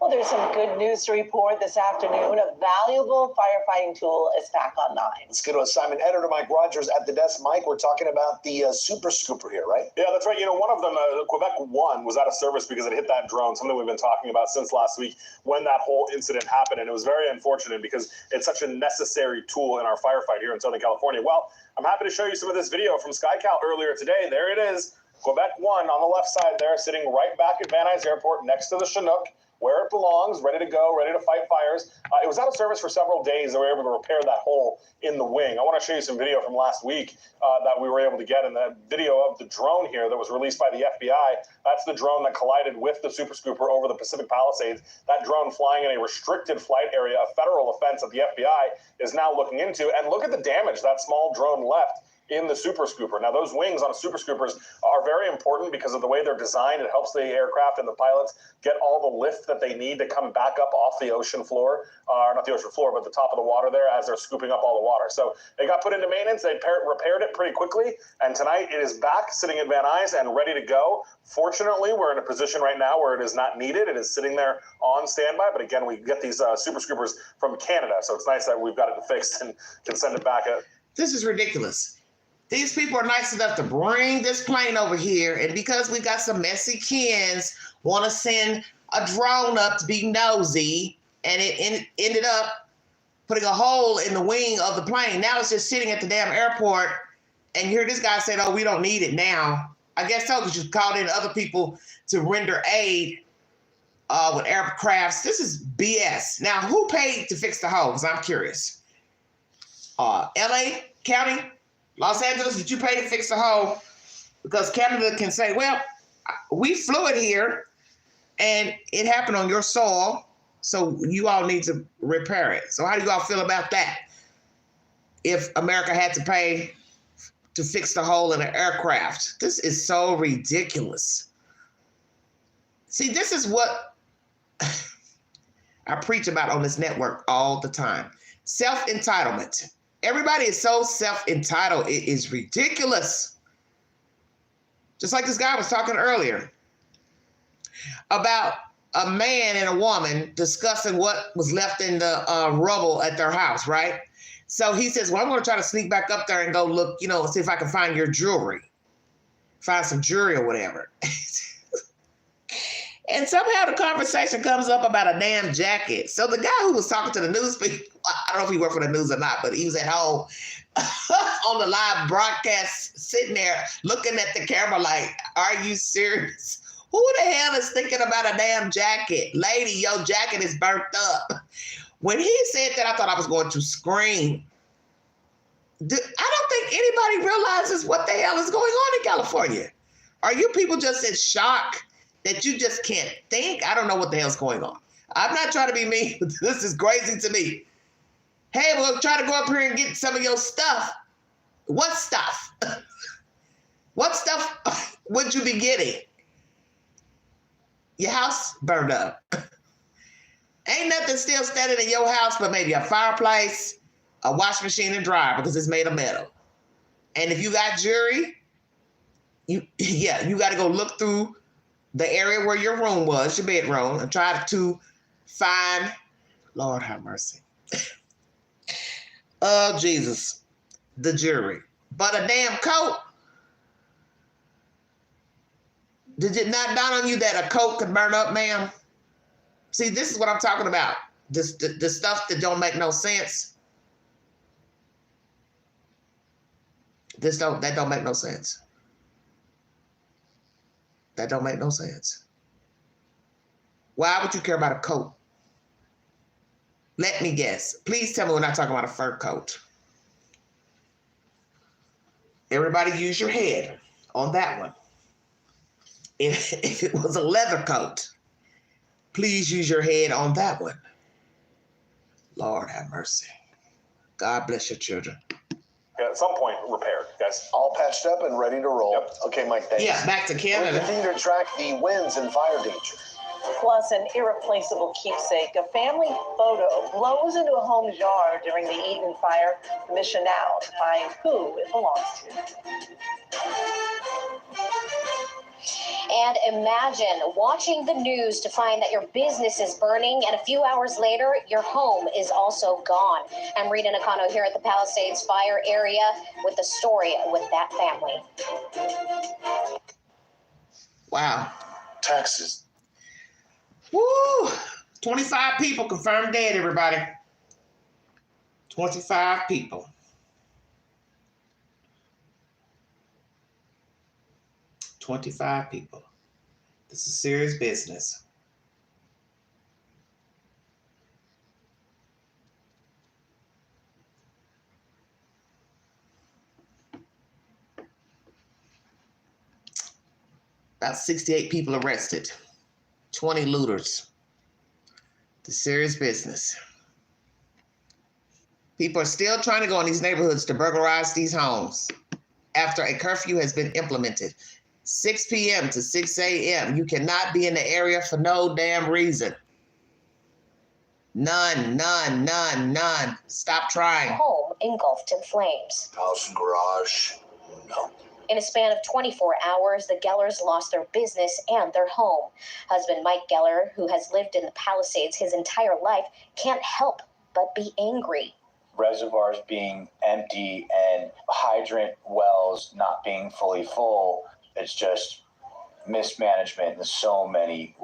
Well, there's some good news to report this afternoon. A valuable firefighting tool is back online. Let's go to assignment editor Mike Rogers at the desk. Mike, we're talking about the Super Scooper here, right? Yeah, that's right. You know, one of them, Quebec 1, was out of service because it hit that drone, something we've been talking about since last week when that whole incident happened. And it was very unfortunate because it's such a necessary tool in our firefight here in Southern California. Well, I'm happy to show you some of this video from SkyCal earlier today. There it is. Quebec 1 on the left side there, sitting right back at Van Nuys Airport next to the Chinook, where it belongs, ready to go, ready to fight fires. It was out of service for several days. They were able to repair that hole in the wing. I want to show you some video from last week that we were able to get, and the video of the drone here that was released by the FBI. That's the drone that collided with the Super Scooper over the Pacific Palisades. That drone flying in a restricted flight area, a federal offense that the FBI is now looking into. And look at the damage that small drone left in the Super Scooper. Now, those wings on a Super Scoopers are very important because of the way they're designed. It helps the aircraft and the pilots get all the lift that they need to come back up off the ocean floor, or not the ocean floor, but the top of the water there as they're scooping up all the water. So they got put into maintenance. They repaired it pretty quickly, and tonight it is back sitting at Van Nuys and ready to go. Fortunately, we're in a position right now where it is not needed. It is sitting there on standby, but again, we get these Super Scoopers from Canada, so it's nice that we've got it fixed and can send it back. This is ridiculous. These people are nice enough to bring this plane over here, and because we got some messy Kens, want to send a drone up to be nosy, and it ended up putting a hole in the wing of the plane. Now it's just sitting at the damn airport, and here this guy said, oh, we don't need it now. I guess so, because you called in other people to render aid with aircrafts. This is BS. Now, who paid to fix the hole? Because I'm curious. LA County? Los Angeles, did you pay to fix the hole? Because Canada can say, well, we flew it here and it happened on your soil, so you all need to repair it. So how do you all feel about that? If America had to pay to fix the hole in an aircraft. This is so ridiculous. See, this is what I preach about on this network all the time. Self-entitlement. Everybody is so self-entitled. It is ridiculous. Just like this guy was talking earlier about a man and a woman discussing what was left in the rubble at their house, right? So he says, well, I'm going to try to sneak back up there and go look, see if I can find your jewelry. Find some jewelry or whatever. And somehow the conversation comes up about a damn jacket. So the guy who was talking to the news people, I don't know if he worked for the news or not, but he was at home on the live broadcast, sitting there looking at the camera like, are you serious? Who the hell is thinking about a damn jacket? Lady, your jacket is burnt up. When he said that, I thought I was going to scream. I don't think anybody realizes what the hell is going on in California. Are you people just in shock that you just can't think? I don't know what the hell's going on. I'm not trying to be mean, but this is crazy to me. Hey, we'll try to go up here and get some of your stuff. What stuff? What stuff would you be getting? Your house burned up. Ain't nothing still standing in your house but maybe a fireplace, a wash machine and dryer because it's made of metal. And if you got jewelry, you got to go look through the area where your room was, your bedroom, and try to find, Lord have mercy. Oh, Jesus, the jewelry. But a damn coat. Did it not dawn on you that a coat could burn up, ma'am? See, this is what I'm talking about. The stuff that don't make no sense. That don't make no sense. That don't make no sense. Why would you care about a coat? Let me guess. Please tell me we're not talking about a fur coat. Everybody use your head on that one. If it was a leather coat, please use your head on that one. Lord have mercy. God bless your children. Yeah, at some point, repaired, guys. All patched up and ready to roll. Yep. Okay, Mike, thanks. Yeah, back to Canada. We'll continue to track the winds and fire danger. Plus, an irreplaceable keepsake. A family photo blows into a home's yard during the Eaton fire. Mission now to find who it belongs to. And imagine watching the news to find that your business is burning, and a few hours later, your home is also gone. I'm Rita Nakano here at the Palisades Fire area with the story with that family. Wow. Texas. Woo! 25 people confirmed dead, everybody. 25 people. 25 people. This is serious business. About 68 people arrested. 20 looters. The serious business. People are still trying to go in these neighborhoods to burglarize these homes after a curfew has been implemented. 6 p.m. to 6 a.m. You cannot be in the area for no damn reason. None. Stop trying. Home engulfed in flames. House and garage, no. In a span of 24 hours, the Gellers lost their business and their home. Husband Mike Geller, who has lived in the Palisades his entire life, can't help but be angry. Reservoirs being empty and hydrant wells not being fully full. It's just mismanagement in so many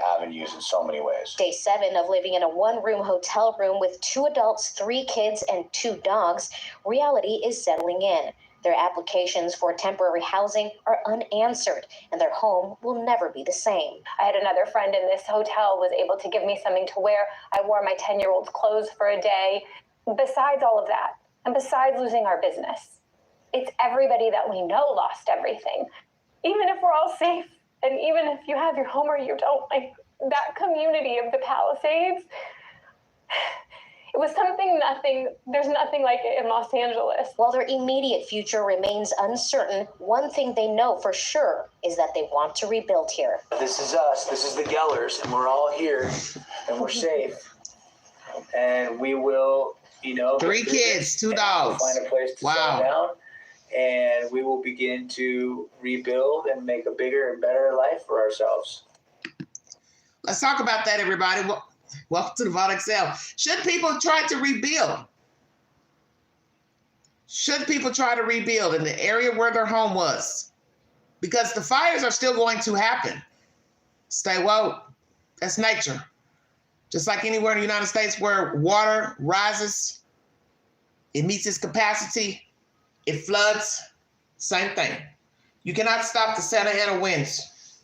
avenues in so many ways. Day 7 of living in a one-room hotel room with 2 adults, 3 kids, and 2 dogs, reality is settling in. Their applications for temporary housing are unanswered, and their home will never be the same. I had another friend in this hotel was able to give me something to wear. I wore my 10-year-old's clothes for a day. Besides all of that, and besides losing our business, it's everybody that we know lost everything. Even if we're all safe, and even if you have your home or you don't, like that community of the Palisades, it was there's nothing like it in Los Angeles. While their immediate future remains uncertain, one thing they know for sure is that they want to rebuild here. This is us, this is the Gellers, and we're all here, and we're safe. And we will, 3 kids, 2 dogs. Find a place to settle down. And we will begin to rebuild and make a bigger and better life for ourselves. Let's talk about that, everybody. Welcome to the Vault XL. Should people try to rebuild? Should people try to rebuild in the area where their home was? Because the fires are still going to happen. Stay woke. That's nature. Just like anywhere in the United States where water rises, it meets its capacity, it floods, same thing. You cannot stop the Santa Ana winds.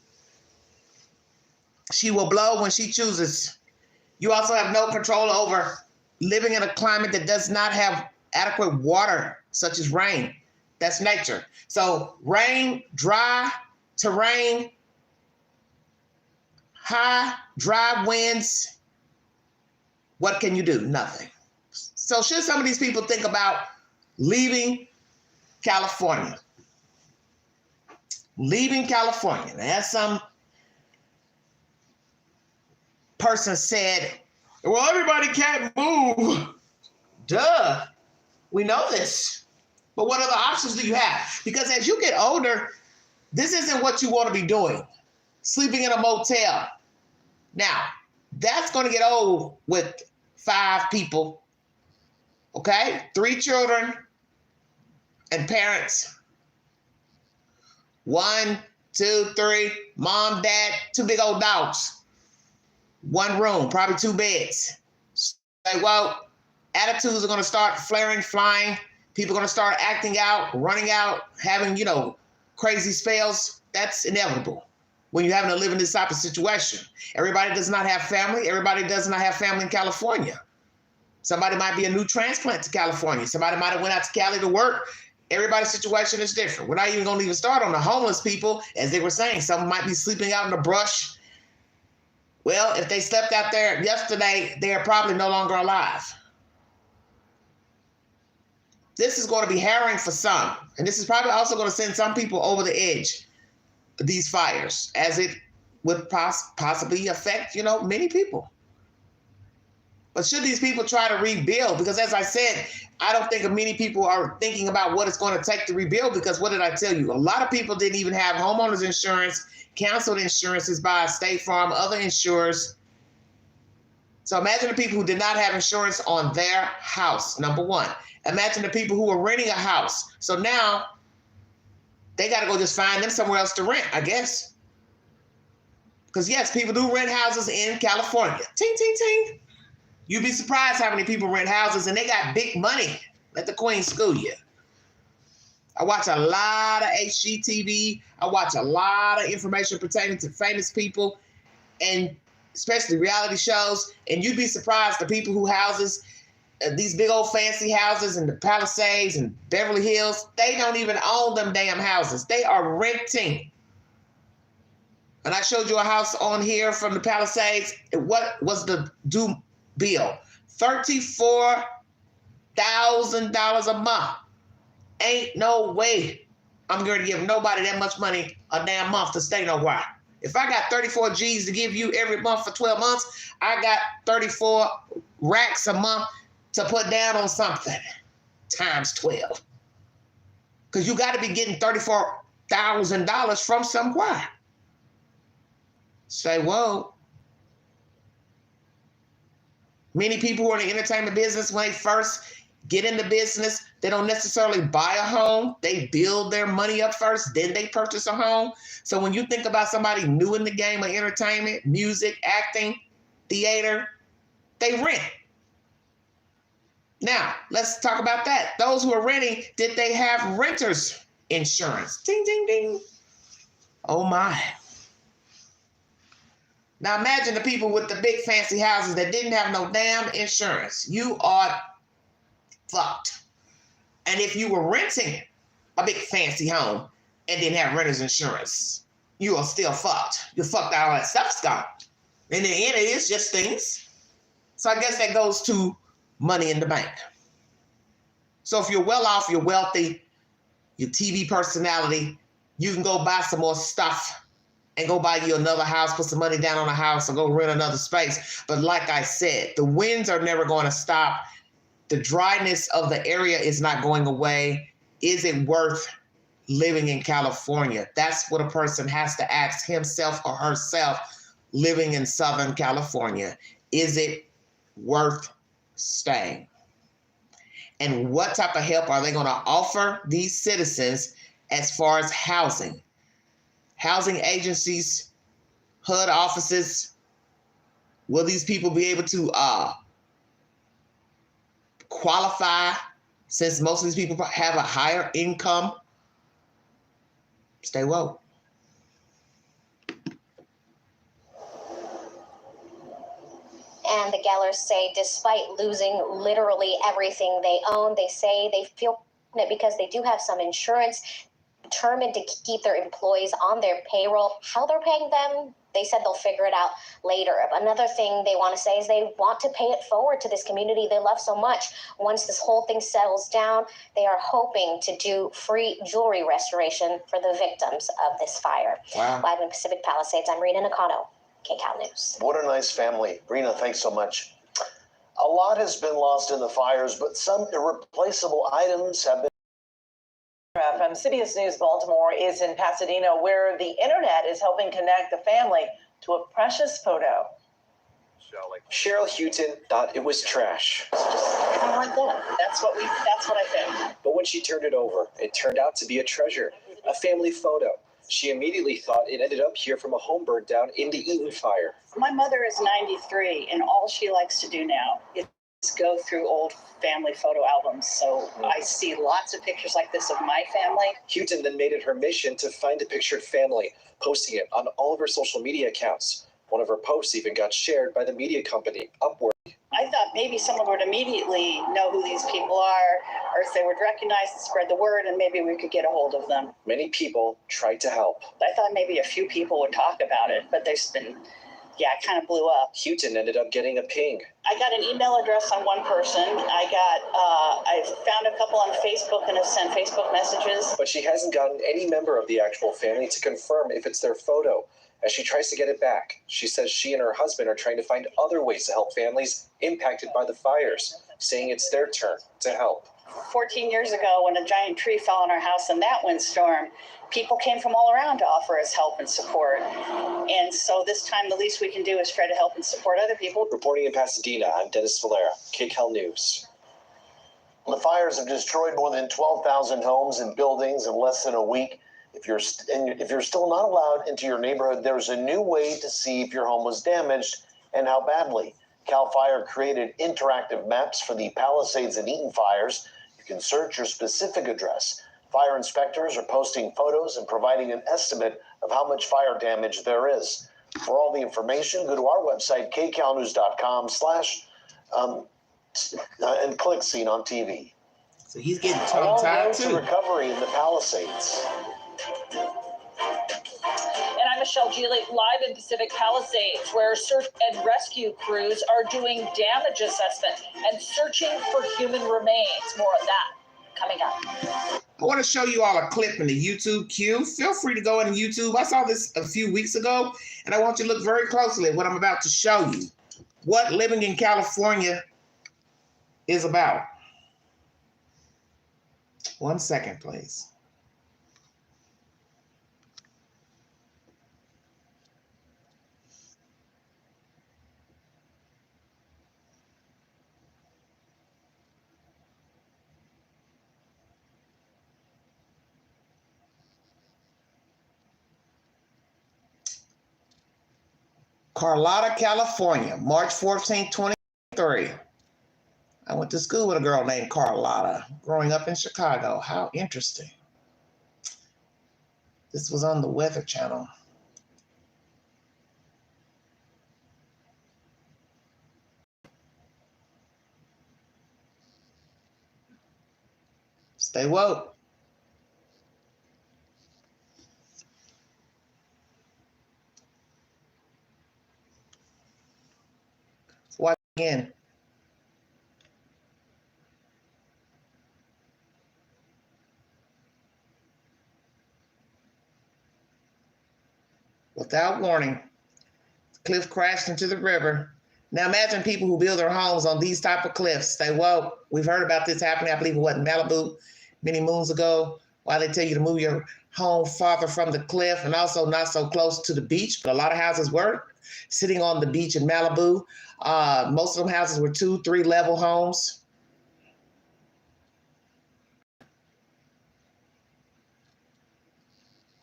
She will blow when she chooses. You also have no control over living in a climate that does not have adequate water, such as rain. That's nature. So rain, dry terrain, high, dry winds. What can you do? Nothing. So should some of these people think about leaving California? Leaving California. As some person said, well, everybody can't move. Duh. We know this. But what other options do you have? Because as you get older, this isn't what you want to be doing. Sleeping in a motel. Now, that's going to get old with 5 people. Okay? 3 children and parents. 1, 2, 3, mom, dad, 2 big old dogs. 1 room, probably 2 beds. Say, well, attitudes are going to start flaring, flying. People are going to start acting out, running out, having, you know, crazy spells. That's inevitable when you're having to live in this type of situation. Everybody does not have family. Everybody does not have family in California. Somebody might be a new transplant to California. Somebody might have went out to Cali to work. Everybody's situation is different. We're not even going to even start on the homeless people. As they were saying, some might be sleeping out in the brush. Well, if they slept out there yesterday, they are probably no longer alive. This is going to be harrowing for some. And this is probably also going to send some people over the edge, these fires, as it would possibly affect, you know, many people. But should these people try to rebuild? Because as I said, I don't think many people are thinking about what it's going to take to rebuild, because what did I tell you? A lot of people didn't even have homeowners insurance, canceled insurances by State Farm, other insurers. So imagine the people who did not have insurance on their house, number one. Imagine the people who were renting a house. So now they got to go just find them somewhere else to rent, I guess. Because yes, people do rent houses in California. Ting, ting, ting. You'd be surprised how many people rent houses, and they got big money. Let the queen school you. I watch a lot of HGTV. I watch a lot of information pertaining to famous people, and especially reality shows. And you'd be surprised the people who houses, these big old fancy houses in the Palisades and Beverly Hills, they don't even own them damn houses. They are renting. And I showed you a house on here from the Palisades. What was the due bill? $34,000 a month. Ain't no way I'm going to give nobody that much money a damn month to stay nowhere. If I got 34 G's to give you every month for 12 months, I got 34 racks a month to put down on something times 12. Because you got to be getting $34,000 from somewhere. Say, whoa. Many people who are in the entertainment business, when they first get in the business, they don't necessarily buy a home. They build their money up first, then they purchase a home. So when you think about somebody new in the game of entertainment, music, acting, theater, they rent. Now, let's talk about that. Those who are renting, did they have renter's insurance? Ding, ding, ding. Oh my. Now imagine the people with the big fancy houses that didn't have no damn insurance. You are fucked. And if you were renting a big fancy home and didn't have renter's insurance, you are still fucked. You're fucked, all that stuff's gone. In the end, it is just things. So I guess that goes to money in the bank. So if you're well off, you're wealthy, your TV personality, you can go buy some more stuff and go buy you another house, put some money down on a house, or go rent another space. But like I said, the winds are never going to stop. The dryness of the area is not going away. Is it worth living in California? That's what a person has to ask himself or herself living in Southern California. Is it worth staying? And what type of help are they going to offer these citizens as far as housing? Housing agencies, HUD offices, will these people be able to qualify, since most of these people have a higher income? Stay woke. And the Gellers say, despite losing literally everything they own, they say they feel that because they do have some insurance, determined to keep their employees on their payroll. How they're paying them, they said they'll figure it out later. Another thing they want to say is they want to pay it forward to this community they love so much. Once this whole thing settles down, they are hoping to do free jewelry restoration for the victims of this fire. Wow. Live in Pacific Palisades, I'm Rena Nakano, KCAL News. What a nice family. Rena, thanks so much. A lot has been lost in the fires, but some irreplaceable items have been. From CBS News Baltimore is in Pasadena, where the internet is helping connect the family to a precious photo. Cheryl Houghton thought it was trash. I like that. That's what I think. But when she turned it over, it turned out to be a treasure, a family photo. She immediately thought it ended up here from a home burned down in the Eaton fire. My mother is 93, and all she likes to do now is go through old family photo albums. So I see lots of pictures like this of my family. Houghton then made it her mission to find a pictured family, posting it on all of her social media accounts. One of her posts even got shared by the media company, Upwork. I thought maybe someone would immediately know who these people are, or if they would recognize and spread the word, and maybe we could get a hold of them. Many people tried to help. I thought maybe a few people would talk about it, but there's been, it kind of blew up. Houghton ended up getting a ping. I got an email address on one person. I found a couple on Facebook and have sent Facebook messages. But she hasn't gotten any member of the actual family to confirm if it's their photo. As she tries to get it back, she says she and her husband are trying to find other ways to help families impacted by the fires, saying it's their turn to help. 14 years ago, when a giant tree fell on our house in that windstorm, people came from all around to offer us help and support. And so this time, the least we can do is try to help and support other people. Reporting in Pasadena, I'm Dennis Valera, KCAL News. The fires have destroyed more than 12,000 homes and buildings in less than a week. If you're still not allowed into your neighborhood, there's a new way to see if your home was damaged and how badly. CAL FIRE created interactive maps for the Palisades and Eaton fires. You can search your specific address. Fire inspectors are posting photos and providing an estimate of how much fire damage there is. For all the information, go to our website, kcalnews.com/ and click Seen on TV. So he's getting tongue-tied too. Recovery in the Palisades. And I'm Michelle Geely, live in Pacific Palisades, where search and rescue crews are doing damage assessment and searching for human remains. More on that coming up. I want to show you all a clip in the YouTube queue. Feel free to go in YouTube. I saw this a few weeks ago, and I want you to look very closely at what I'm about to show you. What living in California is about. 1 second, please. Carlotta, California, March 14, 2023. I went to school with a girl named Carlotta growing up in Chicago. How interesting. This was on the Weather Channel. Stay woke. Watch again. Without warning, the cliff crashed into the river. Now imagine people who build their homes on these type of cliffs. Say, well, we've heard about this happening, I believe it was in Malibu many moons ago. Why they tell you to move your home farther from the cliff and also not so close to the beach. But a lot of houses were sitting on the beach in Malibu. Most of them houses were 2-3 level homes.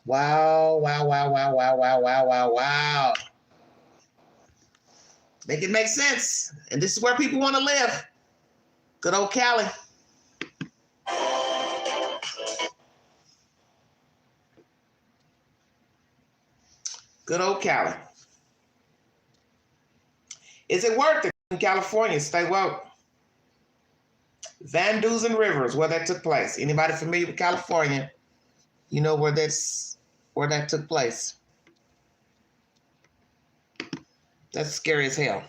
Wow, wow, wow, wow, wow, wow, wow, wow, wow. Make it make sense. And this is where people want to live. Good old Cali. Good old Cali. Is it worth it in California? Stay woke. Van Dusen Rivers, where that took place. Anybody familiar with California? You know where that took place. That's scary as hell.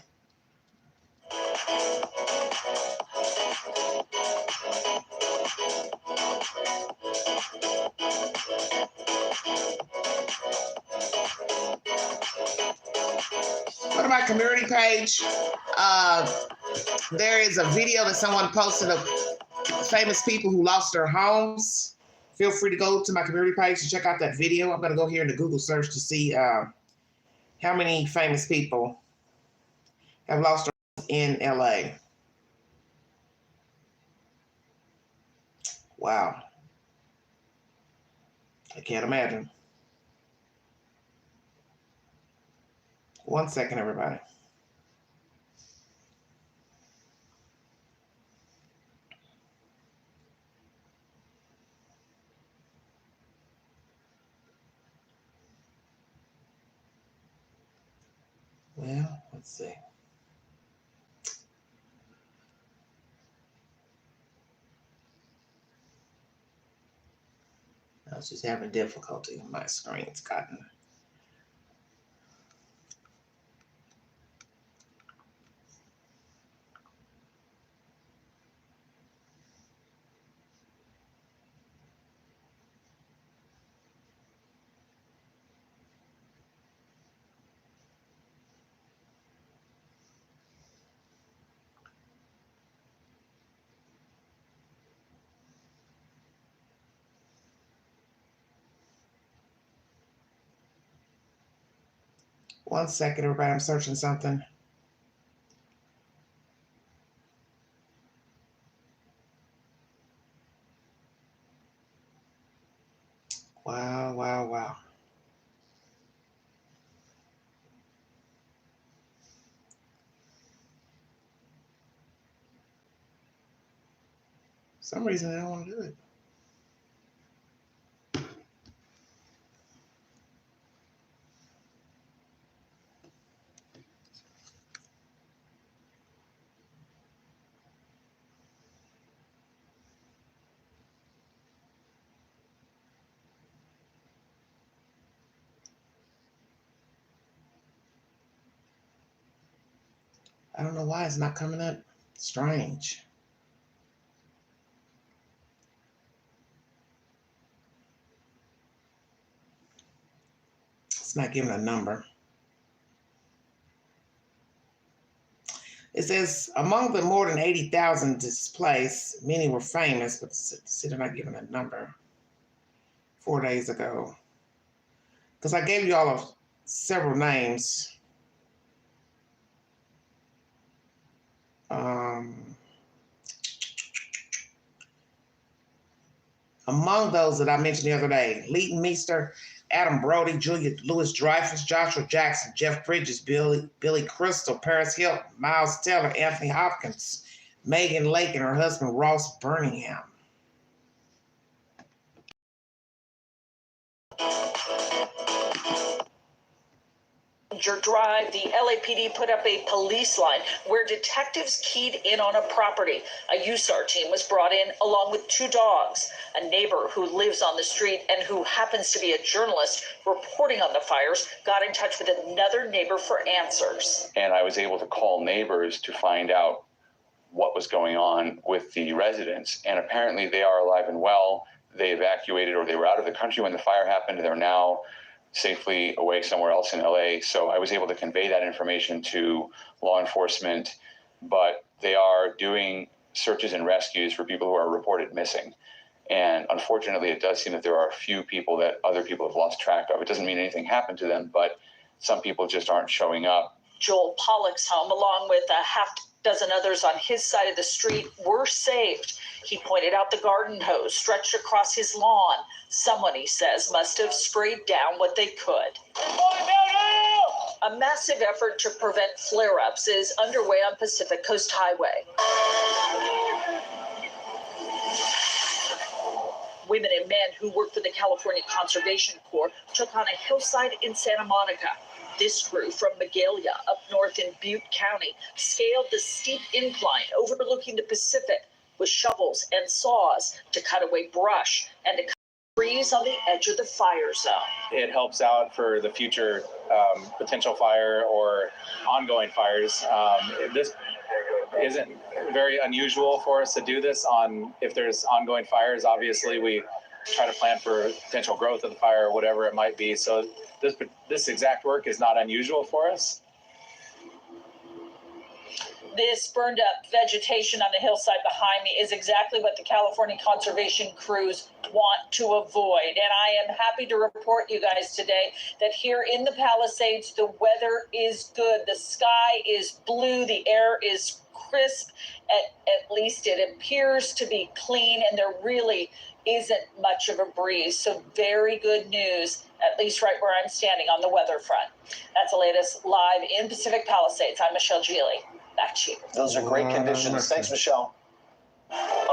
Go to my community page. There is a video that someone posted of famous people who lost their homes. Feel free to go to my community page to check out that video. I'm going to go here in the Google search to see how many famous people have lost their homes in LA. Wow. I can't imagine. 1 second, everybody. Well, let's see. I was just having difficulty. My screen's gotten. One second, everybody. I'm searching something. Wow, wow, wow. For some reason, I don't want to do it. I don't know why it's not coming up. Strange. It's not giving a number. It says among the more than 80,000 displaced, many were famous, but they're not giving a number. 4 days ago, because I gave you all several names. Among those that I mentioned the other day, Leighton Meester, Adam Brody, Julia Louis-Dreyfus, Joshua Jackson, Jeff Bridges, Billy Crystal, Paris Hilton, Miles Teller, Anthony Hopkins, Megan Lake, and her husband Ross Birmingham. Drive, the LAPD put up a police line where detectives keyed in on a property. A USAR team was brought in along with 2 dogs. A neighbor who lives on the street and who happens to be a journalist reporting on the fires got in touch with another neighbor for answers. And I was able to call neighbors to find out what was going on with the residents. And apparently they are alive and well. They evacuated, or they were out of the country when the fire happened. They're now safely away somewhere else in LA. So I was able to convey that information to law enforcement, but they are doing searches and rescues for people who are reported missing. And unfortunately, it does seem that there are a few people that other people have lost track of. It doesn't mean anything happened to them, but some people just aren't showing up. Joel Pollock's home, along with a half dozen others on his side of the street, were saved. He pointed out the garden hose stretched across his lawn. Someone, he says, must have sprayed down what they could. A massive effort to prevent flare-ups is underway on Pacific Coast Highway. Women and men who work for the California Conservation Corps took on a hillside in Santa Monica. This crew from Magalia, up north in Butte County, scaled the steep incline overlooking the Pacific with shovels and saws to cut away brush and to cut trees on the edge of the fire zone. It helps out for the future potential fire or ongoing fires. This isn't very unusual for us to do this on if there's ongoing fires. Obviously, we try to plan for potential growth of the fire or whatever it might be. So this exact work is not unusual for us. This burned up vegetation on the hillside behind me is exactly what the California conservation crews want to avoid. And I am happy to report you guys today that here in the Palisades, the weather is good. The sky is blue. The air is crisp. At least it appears to be clean, and there really isn't much of a breeze. So very good news, at least right where I'm standing on the weather front. That's the latest live in Pacific Palisades. I'm Michelle Geely. Back to you. Those are great conditions. Thanks, Michelle.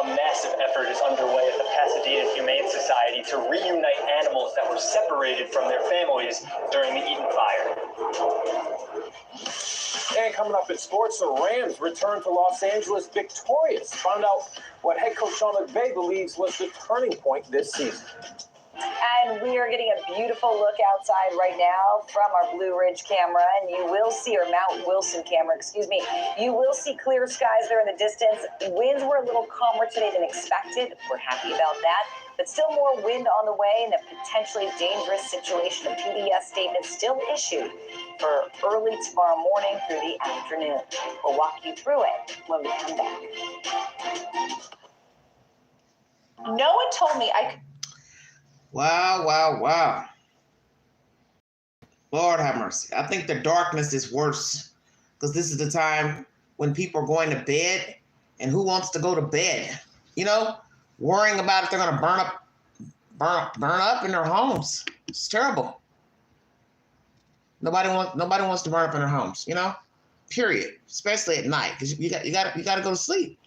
A massive effort is underway at the Pasadena Humane Society to reunite animals that were separated from their families during the Eaton Fire. And coming up in sports, the Rams return to Los Angeles victorious. Found out what head coach Sean McVay believes was the turning point this season. And we are getting a beautiful look outside right now from our Blue Ridge camera, and you will see, or Mount Wilson camera, excuse me, you will see clear skies there in the distance. Winds were a little calmer today than expected. We're happy about that, but still more wind on the way and a potentially dangerous situation. A PBS statement still issued for early tomorrow morning through the afternoon. We'll walk you through it when we come back. No one told me I could. Wow, wow, wow. Lord have mercy. I think the darkness is worse because this is the time when people are going to bed, and who wants to go to bed? You know, worrying about if they're going to burn up in their homes. It's terrible. Nobody wants to burn up in their homes, you know? Period. Especially at night, because you got to go to sleep.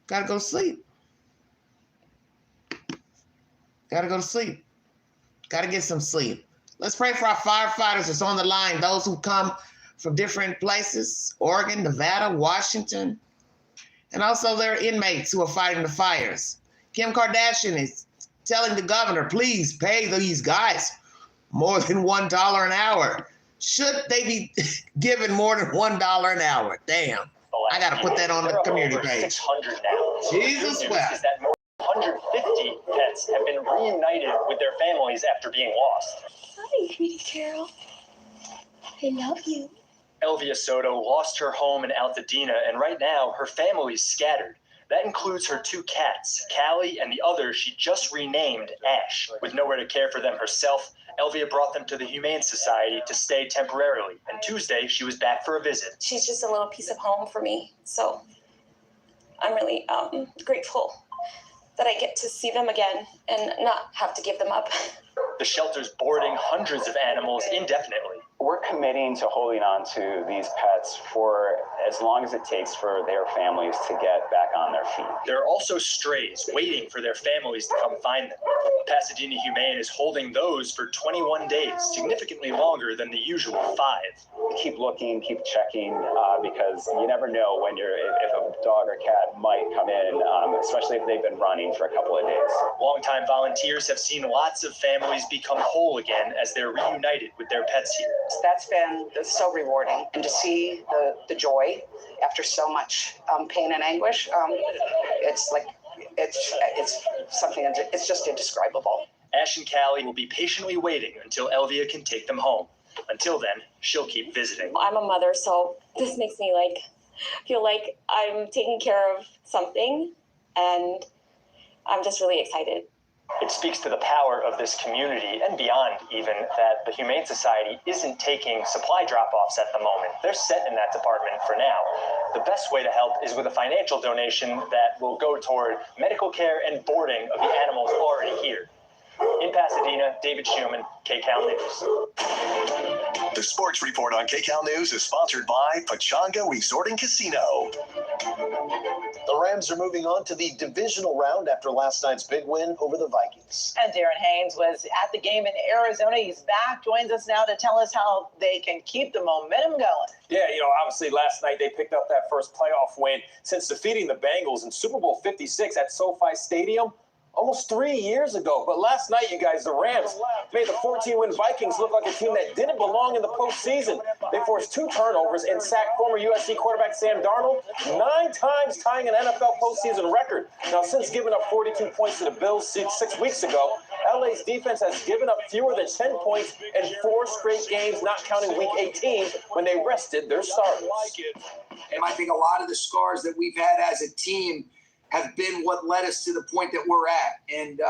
Got to go to sleep. Got to go to sleep. Got to get some sleep. Let's pray for our firefighters that's on the line, those who come from different places, Oregon, Nevada, Washington, and also their inmates who are fighting the fires. Kim Kardashian is telling the governor, please pay these guys more than $1 an hour. Should they be given more than $1 an hour? Damn. I got to put that on the community page. 600 now. Jesus, well. Is that more than 150 pets have been reunited with their families after being lost. Hi, Sweetie Carol. I love you. Elvia Soto lost her home in Altadena, and right now her family's scattered. That includes her 2 cats, Callie and the other she just renamed Ash. With nowhere to care for them herself, Elvia brought them to the Humane Society to stay temporarily, and Tuesday she was back for a visit. She's just a little piece of home for me, so I'm really grateful that I get to see them again and not have to give them up. The shelter's boarding hundreds of animals indefinitely. We're committing to holding on to these pets for as long as it takes for their families to get back on their feet. There are also strays waiting for their families to come find them. Pasadena Humane is holding those for 21 days, significantly longer than the usual 5. Keep looking, keep checking, because you never know when if a dog or cat might come in, especially if they've been running for a couple of days. Longtime volunteers have seen lots of families become whole again as they're reunited with their pets here. That's been so rewarding, and to see the joy after so much pain and anguish, it's something, it's just indescribable. Ash and Callie will be patiently waiting until Elvia can take them home. Until then, she'll keep visiting. I'm a mother, so this makes me feel like I'm taking care of something, and I'm just really excited. It speaks to the power of this community and beyond even that the Humane Society isn't taking supply drop-offs at the moment. They're set in that department for now. The best way to help is with a financial donation that will go toward medical care and boarding of the animals already here. In Pasadena, David Schumann, KCAL News. The Sports Report on KCAL News is sponsored by Pechanga Resort and Casino. The Rams are moving on to the divisional round after last night's big win over the Vikings. And Darren Haynes was at the game in Arizona. He's back, joins us now to tell us how they can keep the momentum going. Yeah, obviously last night they picked up that first playoff win since defeating the Bengals in Super Bowl 56 at SoFi Stadium almost 3 years ago. But last night, you guys, the Rams made the 14-win Vikings look like a team that didn't belong in the postseason. They forced 2 turnovers and sacked former USC quarterback Sam Darnold 9 times, tying an NFL postseason record. Now, since giving up 42 points to the Bills 6 weeks ago, LA's defense has given up fewer than 10 points in 4 straight games, not counting Week 18 when they rested their starters. And I think a lot of the scars that we've had as a team have been what led us to the point that we're at. And,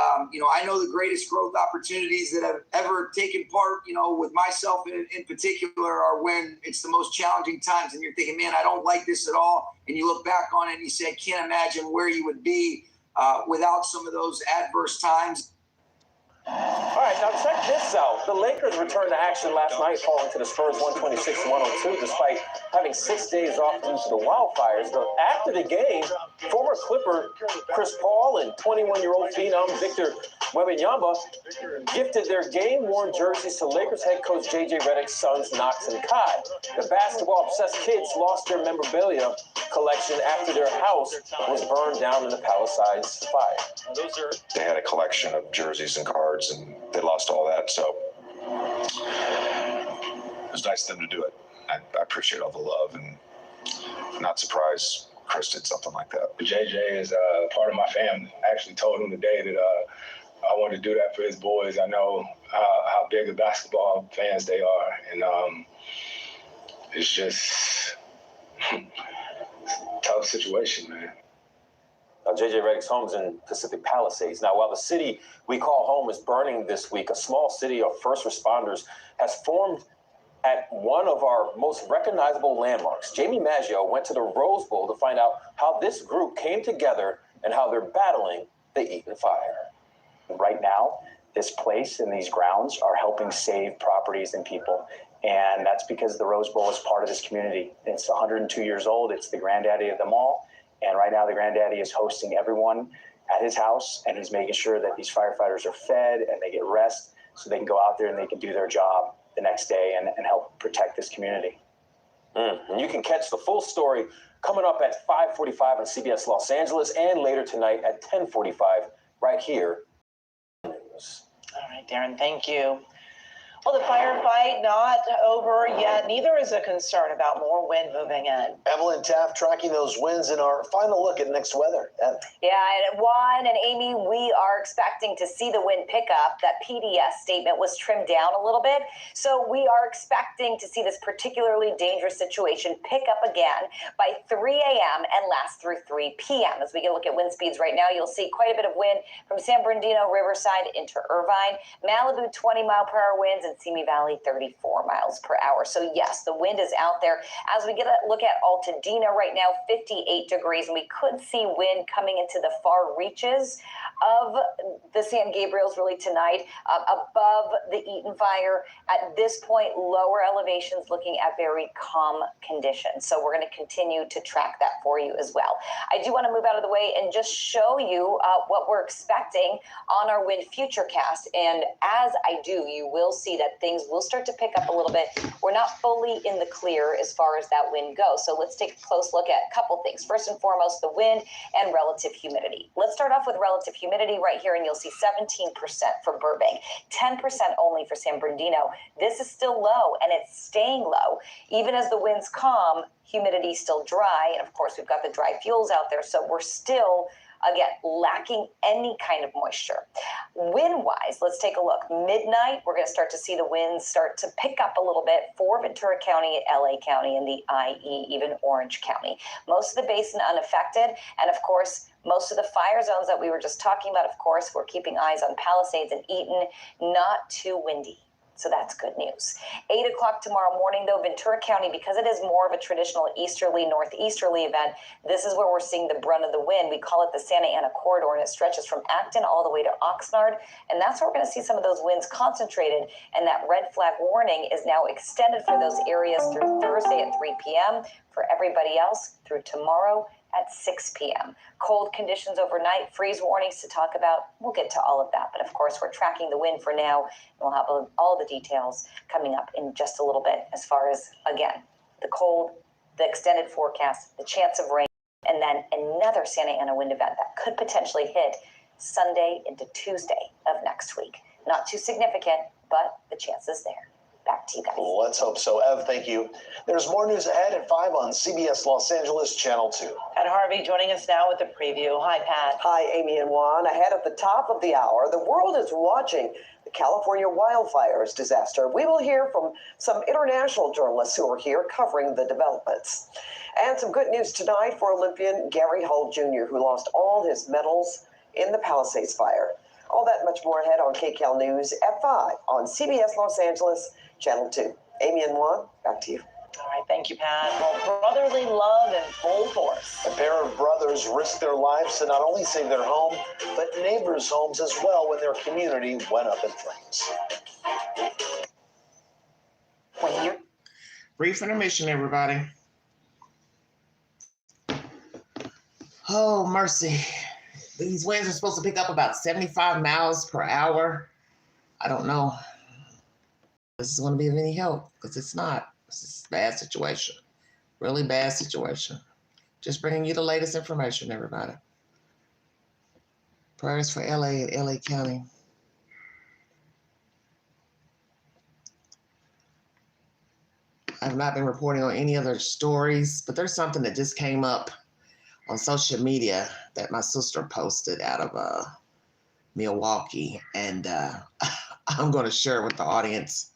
I know the greatest growth opportunities that have ever taken part, with myself in particular, are when it's the most challenging times and you're thinking, man, I don't like this at all. And you look back on it and you say, I can't imagine where you would be without some of those adverse times. All right, now check this out. The Lakers returned to action last night, falling to the Spurs 126-102, despite having 6 days off due to the wildfires. But after the game, former Clipper Chris Paul and 21-year-old phenom Victor Wembanyama gifted their game-worn jerseys to Lakers head coach J.J. Redick's sons Knox and Kai. The basketball-obsessed kids lost their memorabilia collection after their house was burned down in the Palisades fire. They had a collection of jerseys and cards, and they lost all that, so it was nice of them to do it. I appreciate all the love, and I'm not surprised Chris did something like that. JJ is part of my family. I actually told him today that I wanted to do that for his boys. I know how big of basketball fans they are, and it's just a tough situation, man. J.J. Redick's home is in Pacific Palisades. Now, while the city we call home is burning this week, a small city of first responders has formed at one of our most recognizable landmarks. Jamie Maggio went to the Rose Bowl to find out how this group came together and how they're battling the Eaton fire. Right now, this place and these grounds are helping save properties and people. And that's because the Rose Bowl is part of this community. It's 102 years old. It's the granddaddy of them all. And right now, the granddaddy is hosting everyone at his house, and he's making sure that these firefighters are fed and they get rest so they can go out there and they can do their job the next day and help protect this community. And you can catch the full story coming up at 5:45 on CBS Los Angeles and later tonight at 10:45 right here. All right, Darren, thank you. Well, the firefight not over yet. Neither is a concern about more wind moving in. Evelyn Taft tracking those winds in our final look at next weather. Yeah, and Juan and Amy, we are expecting to see the wind pick up. That PDS statement was trimmed down a little bit. So we are expecting to see this particularly dangerous situation pick up again by 3 a.m. and last through 3 p.m. As we get a look at wind speeds right now, you'll see quite a bit of wind from San Bernardino, Riverside into Irvine. Malibu, 20-mile-per-hour winds, and Simi Valley, 34 miles per hour. So yes, the wind is out there. As we get a look at Altadena right now, 58 degrees, and we could see wind coming into the far reaches of the San Gabriels really tonight, above the Eaton fire. At this point, lower elevations looking at very calm conditions. So we're going to continue to track that for you as well. I do want to move out of the way and just show you what we're expecting on our wind futurecast. And as I do, you will see that things will start to pick up a little bit. We're not fully in the clear as far as that wind goes. So let's take a close look at a couple things. First and foremost, the wind and relative humidity. Let's start off with relative humidity right here, and you'll see 17% for Burbank, 10% only for San Bernardino. This is still low, and it's staying low. Even as the winds calm, humidity still dry, and of course we've got the dry fuels out there, so we're still again, lacking any kind of moisture. Wind-wise, let's take a look. Midnight, we're going to start to see the winds start to pick up a little bit for Ventura County, LA County, and the IE, even Orange County. Most of the basin unaffected, and of course, most of the fire zones that we were just talking about, of course, we're keeping eyes on Palisades and Eaton, not too windy. So that's good news. 8 o'clock tomorrow morning, though, Ventura County, because it is more of a traditional easterly, northeasterly event, this is where we're seeing the brunt of the wind. We call it the Santa Ana Corridor, and it stretches from Acton all the way to Oxnard. And that's where we're going to see some of those winds concentrated. And that red flag warning is now extended for those areas through Thursday at 3 p.m. For everybody else, through tomorrow at 6 p.m. Cold conditions overnight, freeze warnings to talk about. We'll get to all of that. But of course, we're tracking the wind for now. And we'll have all the details coming up in just a little bit as far as, again, the cold, the extended forecast, the chance of rain, and then another Santa Ana wind event that could potentially hit Sunday into Tuesday of next week. Not too significant, but the chance is there. Back to you guys. Let's hope so. Ev, thank you. There's more news ahead at 5 on CBS Los Angeles, Channel 2. Pat Harvey joining us now with the preview. Hi, Pat. Hi, Amy and Juan. Ahead at the top of the hour, the world is watching the California wildfires disaster. We will hear from some international journalists who are here covering the developments. And some good news tonight for Olympian Gary Hull Jr., who lost all his medals in the Palisades fire. All that much more ahead on KCAL News at 5 on CBS Los Angeles, Channel 2. Amy and Juan, back to you. All right, thank you, Pat. Well, brotherly love in full force. A pair of brothers firefighters risked their lives to not only save their home, but neighbors' homes as well when their community went up in flames. Brief intermission, everybody. Oh, mercy. These winds are supposed to pick up about 75 miles per hour. I don't know if this is going to be of any help, because it's not. It's a bad situation. Really bad situation. Just bringing you the latest information, everybody. Prayers for LA and LA County. I've not been reporting on any other stories, but there's something that just came up on social media that my sister posted out of Milwaukee, and I'm going to share it with the audience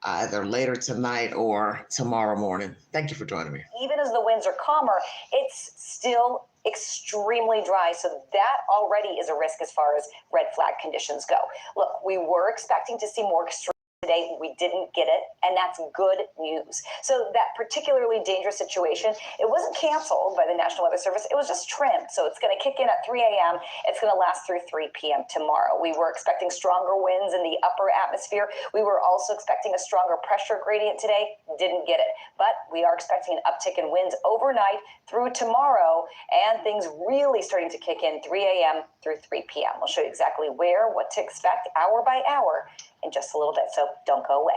either later tonight or tomorrow morning. Thank you for joining me. Even as the winds are calmer, it's still extremely dry, so that already is a risk as far as red flag conditions go. Look, we were expecting to see more extreme today. We didn't get it, and that's good news. So that particularly dangerous situation, it wasn't canceled by the National Weather Service. It was just trimmed. So it's going to kick in at 3 a.m. It's going to last through 3 p.m. tomorrow. We were expecting stronger winds in the upper atmosphere. We were also expecting a stronger pressure gradient today. Didn't get it. But we are expecting an uptick in winds overnight through tomorrow, and things really starting to kick in 3 a.m. through 3 p.m. We'll show you exactly where, what to expect hour by hour in just a little bit, so don't go away.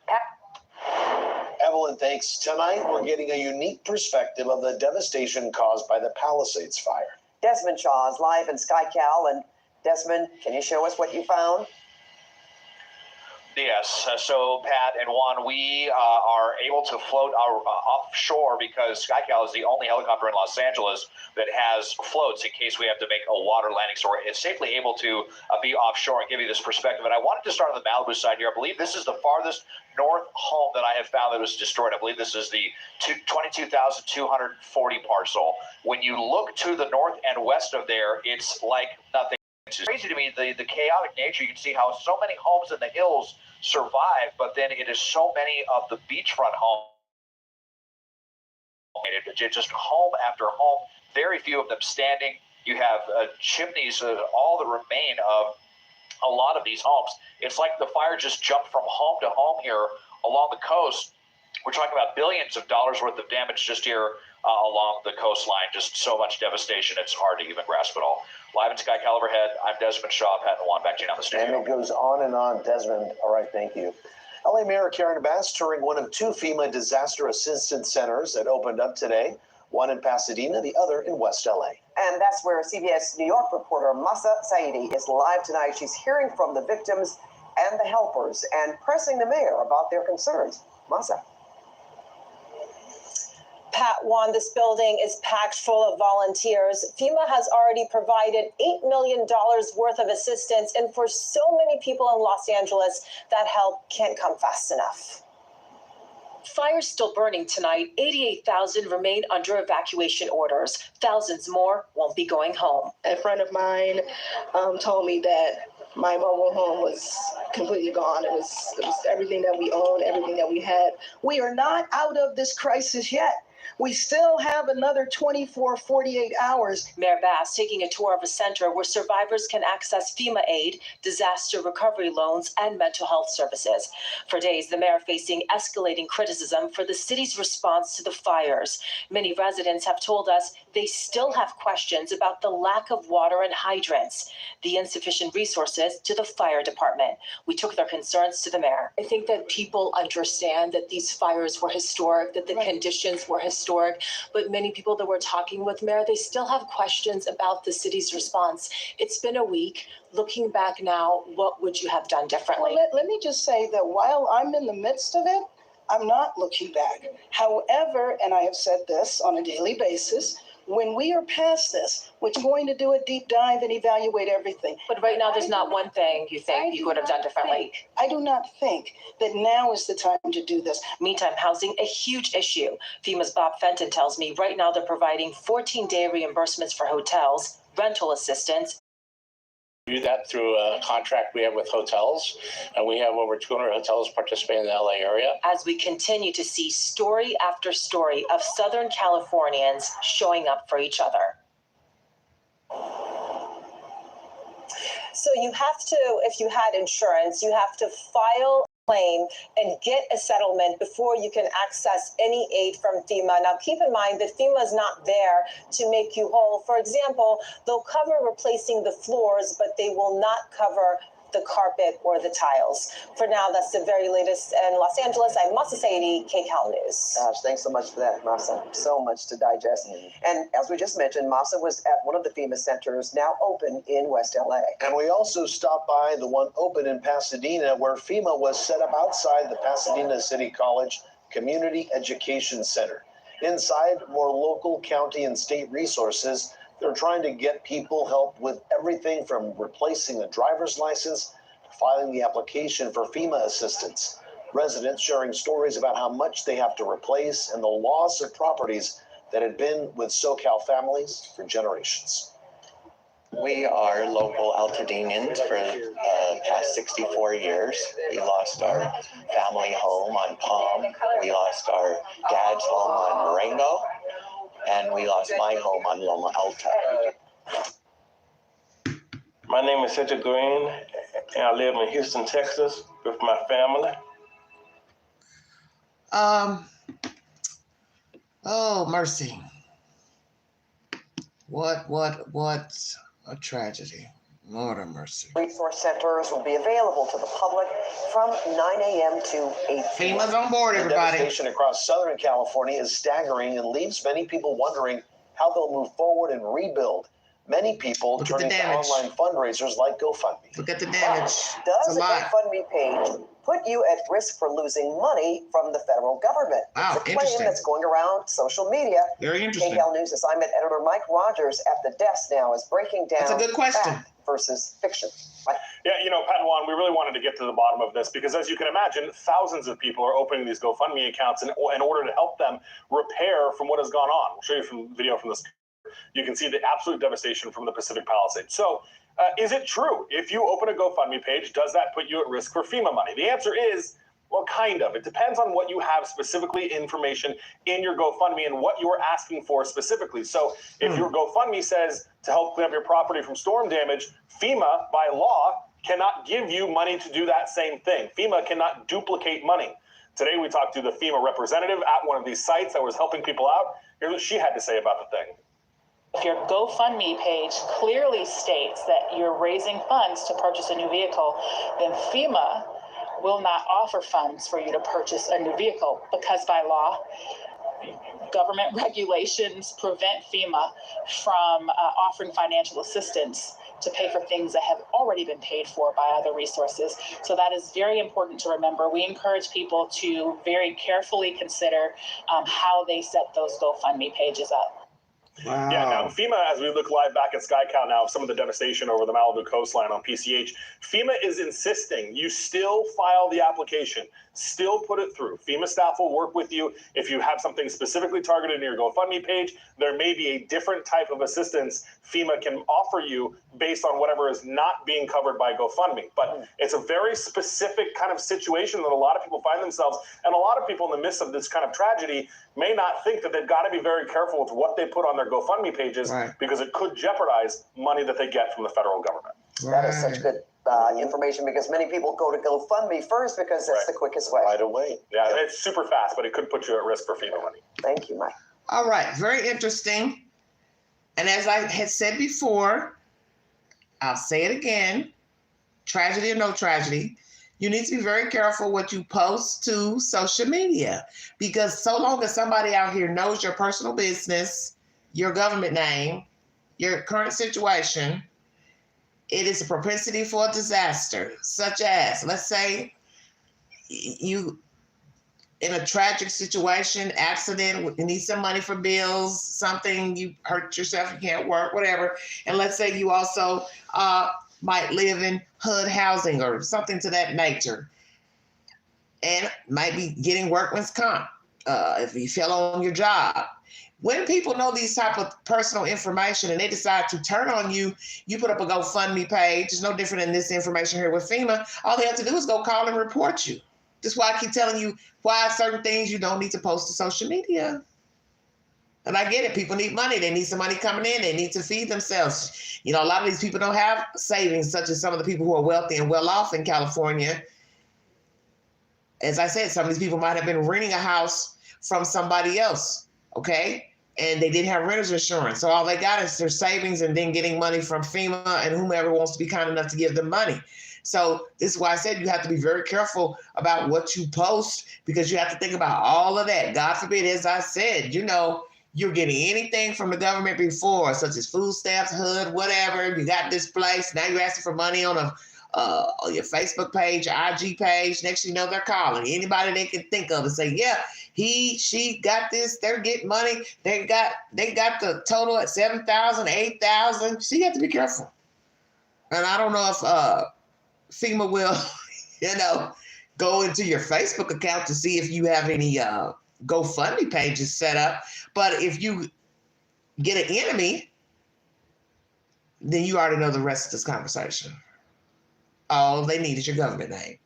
Pat? Evelyn, thanks. Tonight, we're getting a unique perspective of the devastation caused by the Palisades fire. Desmond Shaw is live in SkyCal. And Desmond, can you show us what you found? Yes. So, Pat and Juan, we are able to float our offshore because SkyCal is the only helicopter in Los Angeles that has floats in case we have to make a water landing. So it's safely able to be offshore and give you this perspective. And I wanted to start on the Malibu side here. I believe this is the farthest north home that I have found that was destroyed. I believe this is the 22,240 parcel. When you look to the north and west of there, it's like nothing. It's crazy to me, the chaotic nature. You can see how so many homes in the hills survive, but then it is so many of the beachfront homes, just home after home, very few of them standing. You have chimneys, all that remain of a lot of these homes. It's like the fire just jumped from home to home here along the coast. We're talking about billions of dollars worth of damage just here along the coastline. Just so much devastation, it's hard to even grasp it all. Live in SkyCal overhead, I'm Desmond Shaw, Pat and Juan, back to you on the studio. And it goes on and on, Desmond. All right, thank you. LA Mayor Karen Bass touring one of two FEMA disaster assistance centers that opened up today, one in Pasadena, the other in West LA. And that's where CBS New York reporter Masa Saidi is live tonight. She's hearing from the victims and the helpers and pressing the mayor about their concerns. Masa. Pat, Juan, this building is packed full of volunteers. FEMA has already provided $8 million worth of assistance, and for so many people in Los Angeles, that help can't come fast enough. Fires still burning tonight. 88,000 remain under evacuation orders. Thousands more won't be going home. A friend of mine told me that my mobile home was completely gone. It was everything that we owned, everything that we had. We are not out of this crisis yet. We still have another 24, 48 hours. Mayor Bass taking a tour of a center where survivors can access FEMA aid, disaster recovery loans, and mental health services. For days, the mayor facing escalating criticism for the city's response to the fires. Many residents have told us they still have questions about the lack of water and hydrants, the insufficient resources to the fire department. We took their concerns to the mayor. I think that people understand that these fires were historic, that the conditions were historic, but many people that we're talking with, Mayor, they still have questions about the city's response. It's been a week. Looking back now, what would you have done differently? Well, let me just say that while I'm in the midst of it, I'm not looking back. However, and I have said this on a daily basis, when we are past this, we're going to do a deep dive and evaluate everything. But right now, there's not one thing you think you would have done differently. I do not think that now is the time to do this. Meantime, housing, a huge issue. FEMA's Bob Fenton tells me right now they're providing 14-day reimbursements for hotels, rental assistance, Do that through a contract we have with hotels, and we have over 200 hotels participating in the LA area. As we continue to see story after story of Southern Californians showing up for each other. So you have to, if you had insurance, you have to file a claim and get a settlement before you can access any aid from FEMA. Now, keep in mind that FEMA is not there to make you whole. For example, they'll cover replacing the floors, but they will not cover the carpet or the tiles. For now, that's the very latest in Los Angeles. I'm Masa Saidi, KCAL News. Gosh, thanks so much for that, Masa. So much to digest. And as we just mentioned, Masa was at one of the FEMA centers now open in West LA. And we also stopped by the one open in Pasadena, where FEMA was set up outside the Pasadena City College Community Education Center. Inside, more local, county, and state resources. They're trying to get people help with everything from replacing a driver's license to filing the application for FEMA assistance. Residents sharing stories about how much they have to replace and the loss of properties that had been with SoCal families for generations. We are local Altadenians for the past 64 years. We lost our family home on Palm. We lost our dad's home on Marengo. And we lost my home on Loma Alta. My name is Cedric Green, and I live in Houston, Texas, with my family. Oh, mercy. What a tragedy. Lord of mercy. Resource centers will be available to the public from 9 a.m. to 8 p.m. FEMA's on board, everybody. The devastation across Southern California is staggering and leaves many people wondering how they'll move forward and rebuild. Many people turning to online fundraisers like GoFundMe. Look at the damage. Does a GoFundMe page put you at risk for losing money from the federal government? Wow, it's a claim that's going around social media. Very interesting. KCAL News assignment editor Mike Rogers at the desk now is breaking down. That's a good question. Fact versus fiction. Mike? Yeah, Padawan, we really wanted to get to the bottom of this because, as you can imagine, thousands of people are opening these GoFundMe accounts in order to help them repair from what has gone on. I'll show you from video from this. You can see the absolute devastation from the Pacific Palisades. So is it true? If you open a GoFundMe page, does that put you at risk for FEMA money? The answer is, well, kind of. It depends on what you have specifically information in your GoFundMe and what you're asking for specifically. So if your GoFundMe says to help clean up your property from storm damage, FEMA, by law, cannot give you money to do that same thing. FEMA cannot duplicate money. Today, we talked to the FEMA representative at one of these sites that was helping people out. Here's what she had to say about the thing. If your GoFundMe page clearly states that you're raising funds to purchase a new vehicle, then FEMA will not offer funds for you to purchase a new vehicle because by law, government regulations prevent FEMA from offering financial assistance to pay for things that have already been paid for by other resources. So that is very important to remember. We encourage people to very carefully consider how they set those GoFundMe pages up. Wow. Yeah, now FEMA, as we look live back at SkyCount now, some of the devastation over the Malibu coastline on PCH, FEMA is insisting you still file the application, still put it through. FEMA staff will work with you. If you have something specifically targeted in your GoFundMe page, there may be a different type of assistance FEMA can offer you based on whatever is not being covered by GoFundMe. But it's a very specific kind of situation that a lot of people find themselves, and a lot of people in the midst of this kind of tragedy may not think that they've got to be very careful with what they put on their GoFundMe pages because it could jeopardize money that they get from the federal government. That is such good information because many people go to GoFundMe first because that's the quickest way. Right away. Yeah, it's super fast, but it could put you at risk for FEMA money. Thank you, Mike. All right, very interesting. And as I had said before, I'll say it again, tragedy or no tragedy, you need to be very careful what you post to social media because so long as somebody out here knows your personal business, your government name, your current situation, it is a propensity for a disaster, such as, let's say you in a tragic situation, accident, you need some money for bills, something, you hurt yourself, you can't work, whatever. And let's say you also might live in HUD housing or something to that nature and might be getting workman's comp if you fell on your job. When people know these type of personal information and they decide to turn on you, you put up a GoFundMe page. It's no different than this information here with FEMA. All they have to do is go call and report you. That's why I keep telling you why certain things you don't need to post to social media. And I get it. People need money. They need some money coming in. They need to feed themselves. You know, a lot of these people don't have savings, such as some of the people who are wealthy and well off in California. As I said, some of these people might have been renting a house from somebody else, okay? And they didn't have renter's insurance. So all they got is their savings and then getting money from FEMA and whomever wants to be kind enough to give them money. So this is why I said you have to be very careful about what you post, because you have to think about all of that. God forbid, as I said, you know, you're getting anything from the government before, such as food stamps, HUD, whatever. You got this place. Now you're asking for money on your Facebook page, your IG page. Next you know, they're calling anybody they can think of and say, yeah, she got this. They're getting money. They got the total at 7,000, 8,000. So you have to be careful. And I don't know if FEMA will, you know, go into your Facebook account to see if you have any GoFundMe pages set up. But if you get an enemy, then you already know the rest of this conversation. All they need is your government name.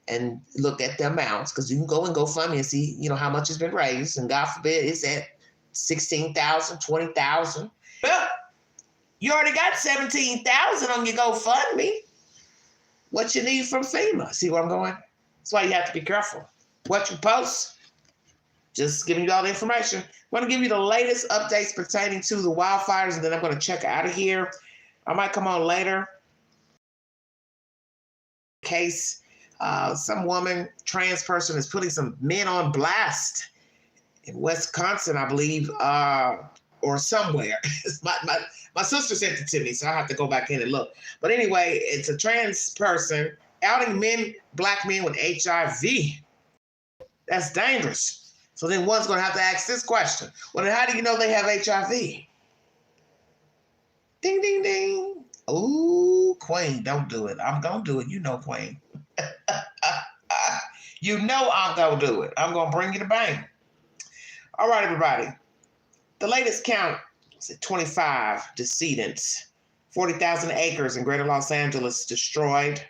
And look at the amounts, because you can go and GoFundMe and see, you know, how much has been raised. And God forbid it's at 16,000, 20,000. Well, you already got 17,000 on your GoFundMe. What you need from FEMA? See where I'm going? That's why you have to be careful. What you post, just giving you all the information. I'm going to give you the latest updates pertaining to the wildfires, and then I'm going to check out of here. I might come on later. Case, some woman, trans person, is putting some men on blast in Wisconsin, I believe, or somewhere. My sister sent it to me, so I have to go back in and look. But anyway, it's a trans person outing black men with HIV. That's dangerous. So then one's going to have to ask this question. Well, then how do you know they have HIV? Ding, ding, ding. Ooh, Queen, don't do it. I'm going to do it. You know, Queen. You know I'm going to do it. I'm going to bring you the bang. All right, everybody. The latest count is at 25 decedents. 40,000 acres in greater Los Angeles destroyed.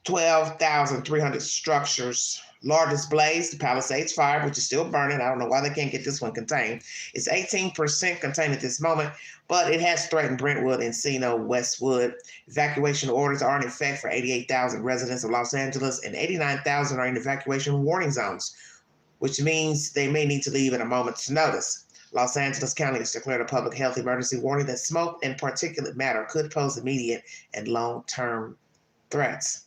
12,300 structures. Largest blaze, the Palisades Fire, which is still burning. I don't know why they can't get this one contained. It's 18% contained at this moment, but it has threatened Brentwood, Encino, Westwood. Evacuation orders are in effect for 88,000 residents of Los Angeles, and 89,000 are in evacuation warning zones, which means they may need to leave at a moment's notice. Los Angeles County has declared a public health emergency, warning that smoke and particulate matter could pose immediate and long-term threats.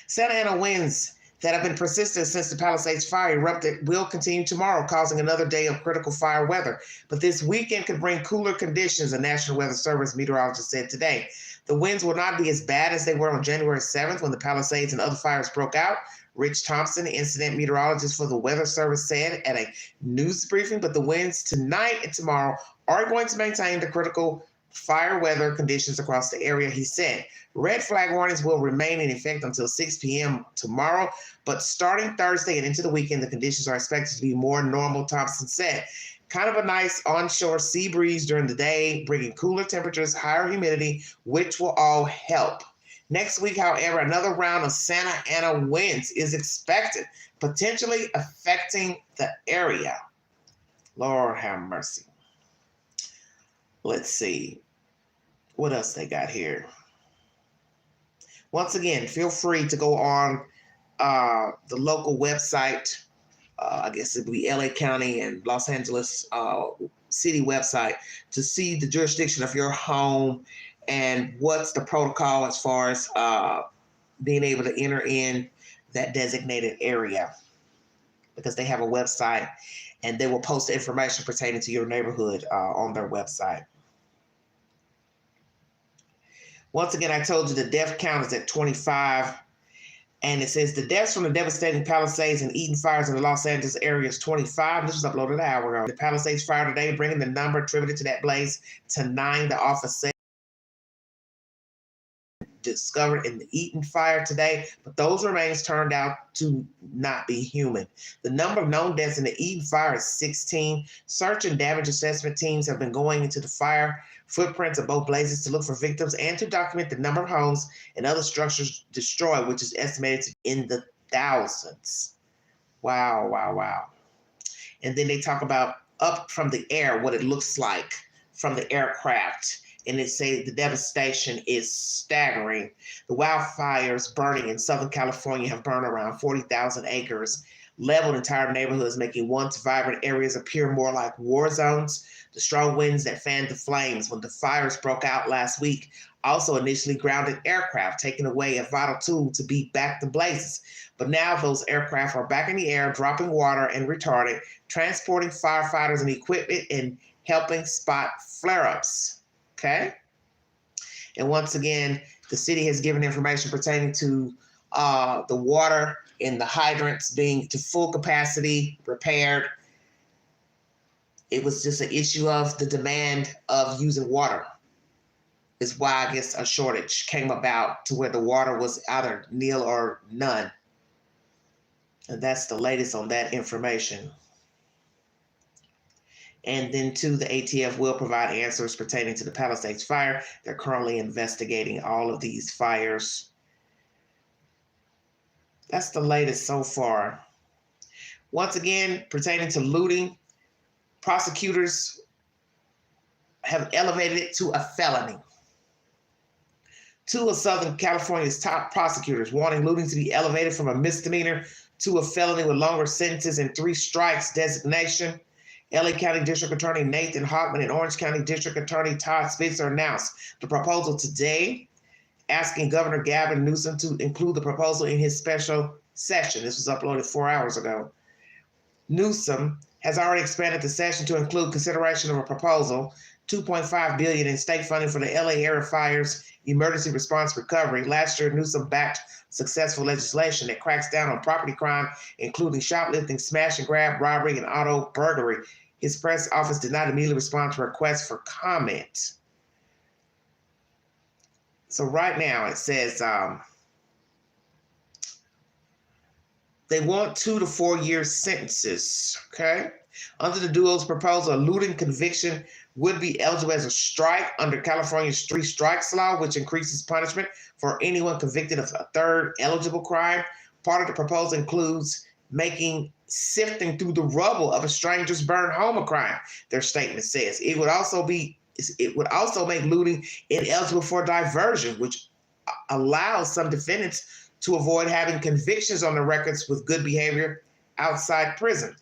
Santa Ana winds that have been persistent since the Palisades Fire erupted will continue tomorrow, causing another day of critical fire weather. But this weekend could bring cooler conditions, the National Weather Service meteorologist said today. The winds will not be as bad as they were on January 7th when the Palisades and other fires broke out. Rich Thompson, incident meteorologist for the Weather Service, said at a news briefing, but the winds tonight and tomorrow are going to maintain the critical fire weather conditions across the area, he said. Red flag warnings will remain in effect until 6 p.m. tomorrow, but starting Thursday and into the weekend, the conditions are expected to be more normal, Thompson said. Kind of a nice onshore sea breeze during the day, bringing cooler temperatures, higher humidity, which will all help. Next week, however, another round of Santa Ana winds is expected, potentially affecting the area. Lord have mercy. Let's see. What else they got here? Once again, feel free to go on the local website. I guess it would be LA County and Los Angeles city website to see the jurisdiction of your home and what's the protocol as far as being able to enter in that designated area, because they have a website and they will post information pertaining to your neighborhood on their website. Once again, I told you the death count is at 25, and it says the deaths from the devastating Palisades and Eden fires in the Los Angeles area is 25. This was uploaded an hour ago. The Palisades fire today, bringing the number attributed to that blaze to 9. The office said discovered in the Eaton fire today, but those remains turned out to not be human. The number of known deaths in the Eaton fire is 16. Search and damage assessment teams have been going into the fire footprints of both blazes to look for victims and to document the number of homes and other structures destroyed, which is estimated to be in the thousands. Wow, wow, wow. And then they talk about up from the air, what it looks like from the aircraft. And it says the devastation is staggering. The wildfires burning in Southern California have burned around 40,000 acres, leveled entire neighborhoods, making once vibrant areas appear more like war zones. The strong winds that fanned the flames when the fires broke out last week also initially grounded aircraft, taking away a vital tool to beat back the blazes. But now those aircraft are back in the air, dropping water and retardant, transporting firefighters and equipment, and helping spot flare-ups. Okay? And once again, the city has given information pertaining to the water and the hydrants being to full capacity, repaired. It was just an issue of the demand of using water. Is why I guess a shortage came about to where the water was either nil or none. And that's the latest on that information. And then too, the ATF will provide answers pertaining to the Palisades fire. They're currently investigating all of these fires. That's the latest so far. Once again, pertaining to looting, prosecutors have elevated it to a felony. Two of Southern California's top prosecutors wanting looting to be elevated from a misdemeanor to a felony with longer sentences and 3 strikes designation. LA County District Attorney Nathan Hochman and Orange County District Attorney Todd Spitzer announced the proposal today, asking Governor Gavin Newsom to include the proposal in his special session. This was uploaded 4 hours ago. Newsom has already expanded the session to include consideration of a proposal, $2.5 billion in state funding for the LA area fires emergency response recovery. Last year, Newsom backed successful legislation that cracks down on property crime, including shoplifting, smash and grab, robbery, and auto burglary. His press office did not immediately respond to requests for comment. So right now it says they want 2 to 4 year sentences, okay? Under the duo's proposal, a looting conviction would be eligible as a strike under California's 3 strikes law, which increases punishment for anyone convicted of a third eligible crime. Part of the proposal includes making sifting through the rubble of a stranger's burned home a crime, their statement says. It would also make looting ineligible for diversion, which allows some defendants to avoid having convictions on their records with good behavior outside prison.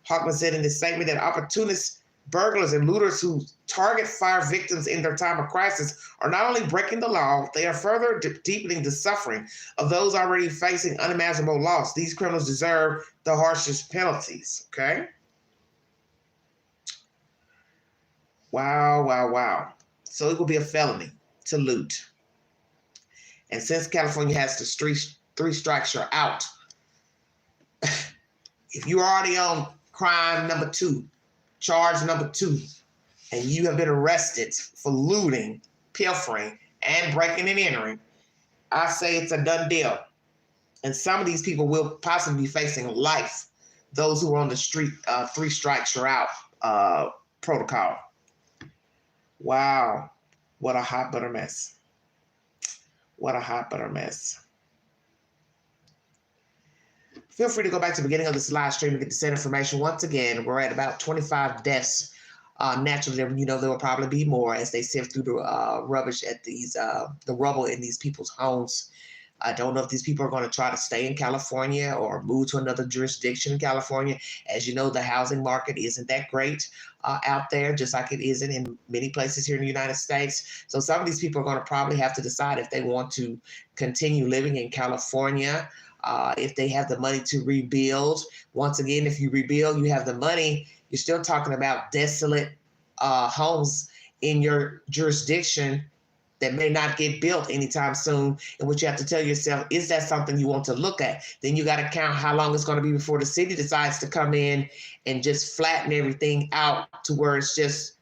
Hochman said in his statement that opportunists, burglars, and looters who target fire victims in their time of crisis are not only breaking the law, they are further deepening the suffering of those already facing unimaginable loss. These criminals deserve the harshest penalties, okay? Wow, wow, wow. So it will be a felony to loot. And since California has the 3 strikes, you're out. If you're already on crime number 2, charge number 2, and you have been arrested for looting, pilfering, and breaking and entering, I say it's a done deal. And some of these people will possibly be facing life. Those who are on the street, 3 strikes, you're out protocol. Wow. What a hot butter mess. What a hot butter mess. Feel free to go back to the beginning of this live stream and get the same information. Once again, we're at about 25 deaths. Naturally, there will probably be more as they sift through the rubbish at these, the rubble in these people's homes. I don't know if these people are going to try to stay in California or move to another jurisdiction in California. As you know, the housing market isn't that great out there, just like it isn't in many places here in the United States. So some of these people are going to probably have to decide if they want to continue living in California, if they have the money to rebuild. Once again, if you rebuild, you have the money, you're still talking about desolate homes in your jurisdiction that may not get built anytime soon, and what you have to tell yourself, is that something you want to look at? Then you got to count how long it's going to be before the city decides to come in and just flatten everything out to where it's just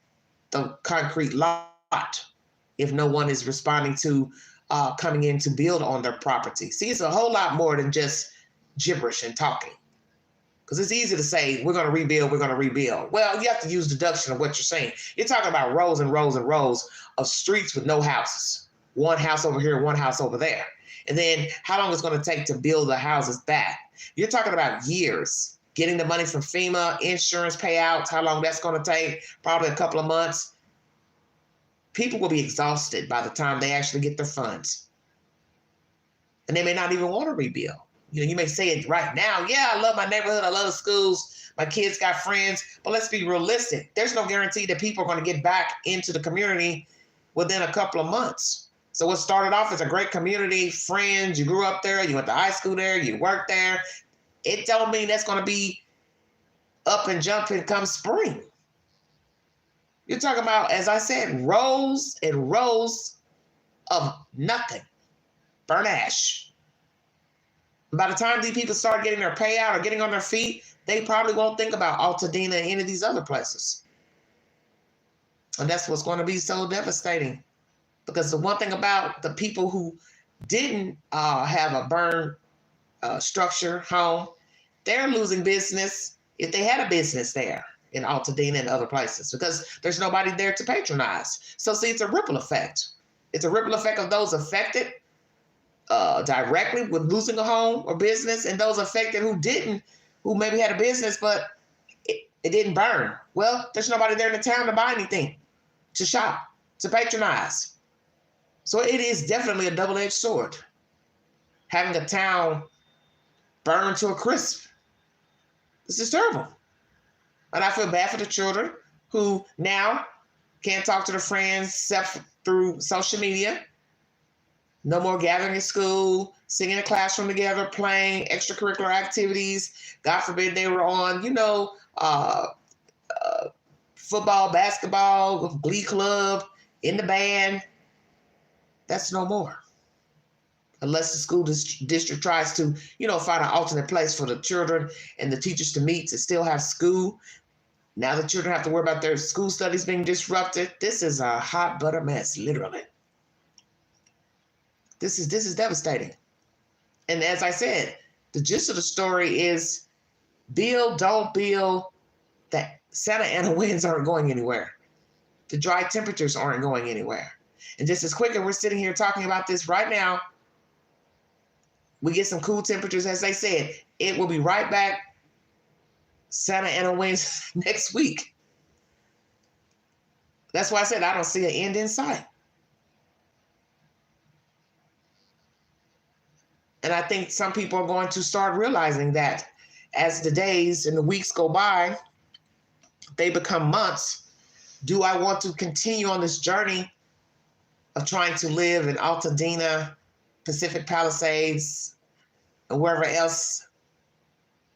the concrete lot if no one is responding to coming in to build on their property. See, it's a whole lot more than just gibberish and talking. Because it's easy to say, we're going to rebuild, we're going to rebuild. Well, you have to use deduction of what you're saying. You're talking about rows and rows and rows of streets with no houses. One house over here, one house over there. And then how long it's going to take to build the houses back. You're talking about years. Getting the money from FEMA, insurance payouts, how long that's going to take, probably a couple of months. People will be exhausted by the time they actually get their funds. And they may not even want to rebuild. You know, you may say it right now. Yeah, I love my neighborhood. I love the schools. My kids got friends. But let's be realistic. There's no guarantee that people are going to get back into the community within a couple of months. So what started off as a great community, friends, you grew up there, you went to high school there, you worked there. It don't mean that's going to be up and jumping come spring. You're talking about, as I said, rows and rows of nothing. Burnt ash. By the time these people start getting their payout or getting on their feet, they probably won't think about Altadena and any of these other places. And that's what's going to be so devastating. Because the one thing about the people who didn't have a burn structure home, they're losing business if they had a business there in Altadena and other places, because there's nobody there to patronize. So see, it's a ripple effect. It's a ripple effect of those affected directly with losing a home or business, and those affected who didn't, who maybe had a business, but it didn't burn. Well, there's nobody there in the town to buy anything, to shop, to patronize. So it is definitely a double-edged sword. Having a town burn to a crisp. This is terrible. And I feel bad for the children who now can't talk to their friends except through social media. No more gathering in school, singing in a classroom together, playing extracurricular activities. God forbid they were on, football, basketball, glee club, in the band. That's no more. Unless the school district tries to, find an alternate place for the children and the teachers to meet to still have school. Now the children have to worry about their school studies being disrupted. This is a hot butter mess, literally. This is devastating. And as I said, the gist of the story is build, don't build, that Santa Ana winds aren't going anywhere. The dry temperatures aren't going anywhere. And just as quick as we're sitting here talking about this right now, we get some cool temperatures, as they said, it will be right back Santa Ana winds next week. That's why I said I don't see an end in sight. And I think some people are going to start realizing that as the days and the weeks go by, they become months. Do I want to continue on this journey of trying to live in Altadena, Pacific Palisades, and wherever else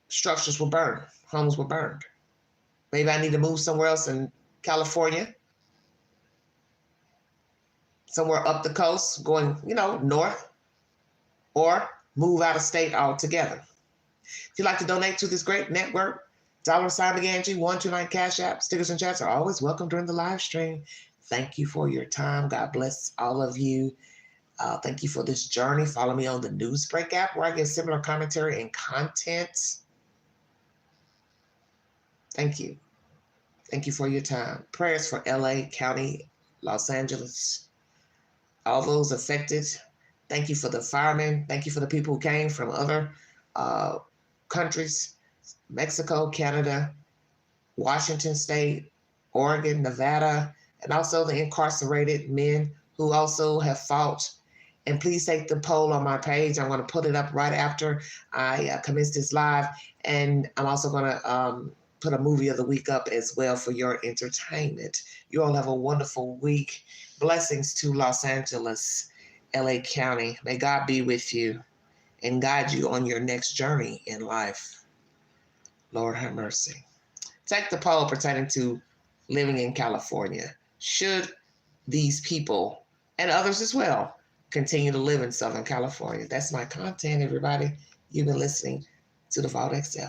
structures were burned, homes were burned? Maybe I need to move somewhere else in California, somewhere up the coast, going, north, or move out of state altogether. If you'd like to donate to this great network, $McAngie, 129 Cash App, stickers and chats are always welcome during the live stream. Thank you for your time. God bless all of you. Thank you for this journey. Follow me on the Newsbreak app where I get similar commentary and content. Thank you. Thank you for your time. Prayers for LA County, Los Angeles, all those affected. Thank you for the firemen. Thank you for the people who came from other countries, Mexico, Canada, Washington State, Oregon, Nevada, and also the incarcerated men who also have fought. And please take the poll on my page. I'm going to put it up right after I commence this live. And I'm also going to put a movie of the week up as well for your entertainment. You all have a wonderful week. Blessings to Los Angeles, LA County. May God be with you and guide you on your next journey in life. Lord have mercy. Take the poll pertaining to living in California. Should these people and others as well continue to live in Southern California? That's my content, everybody. You've been listening to the Vault XL.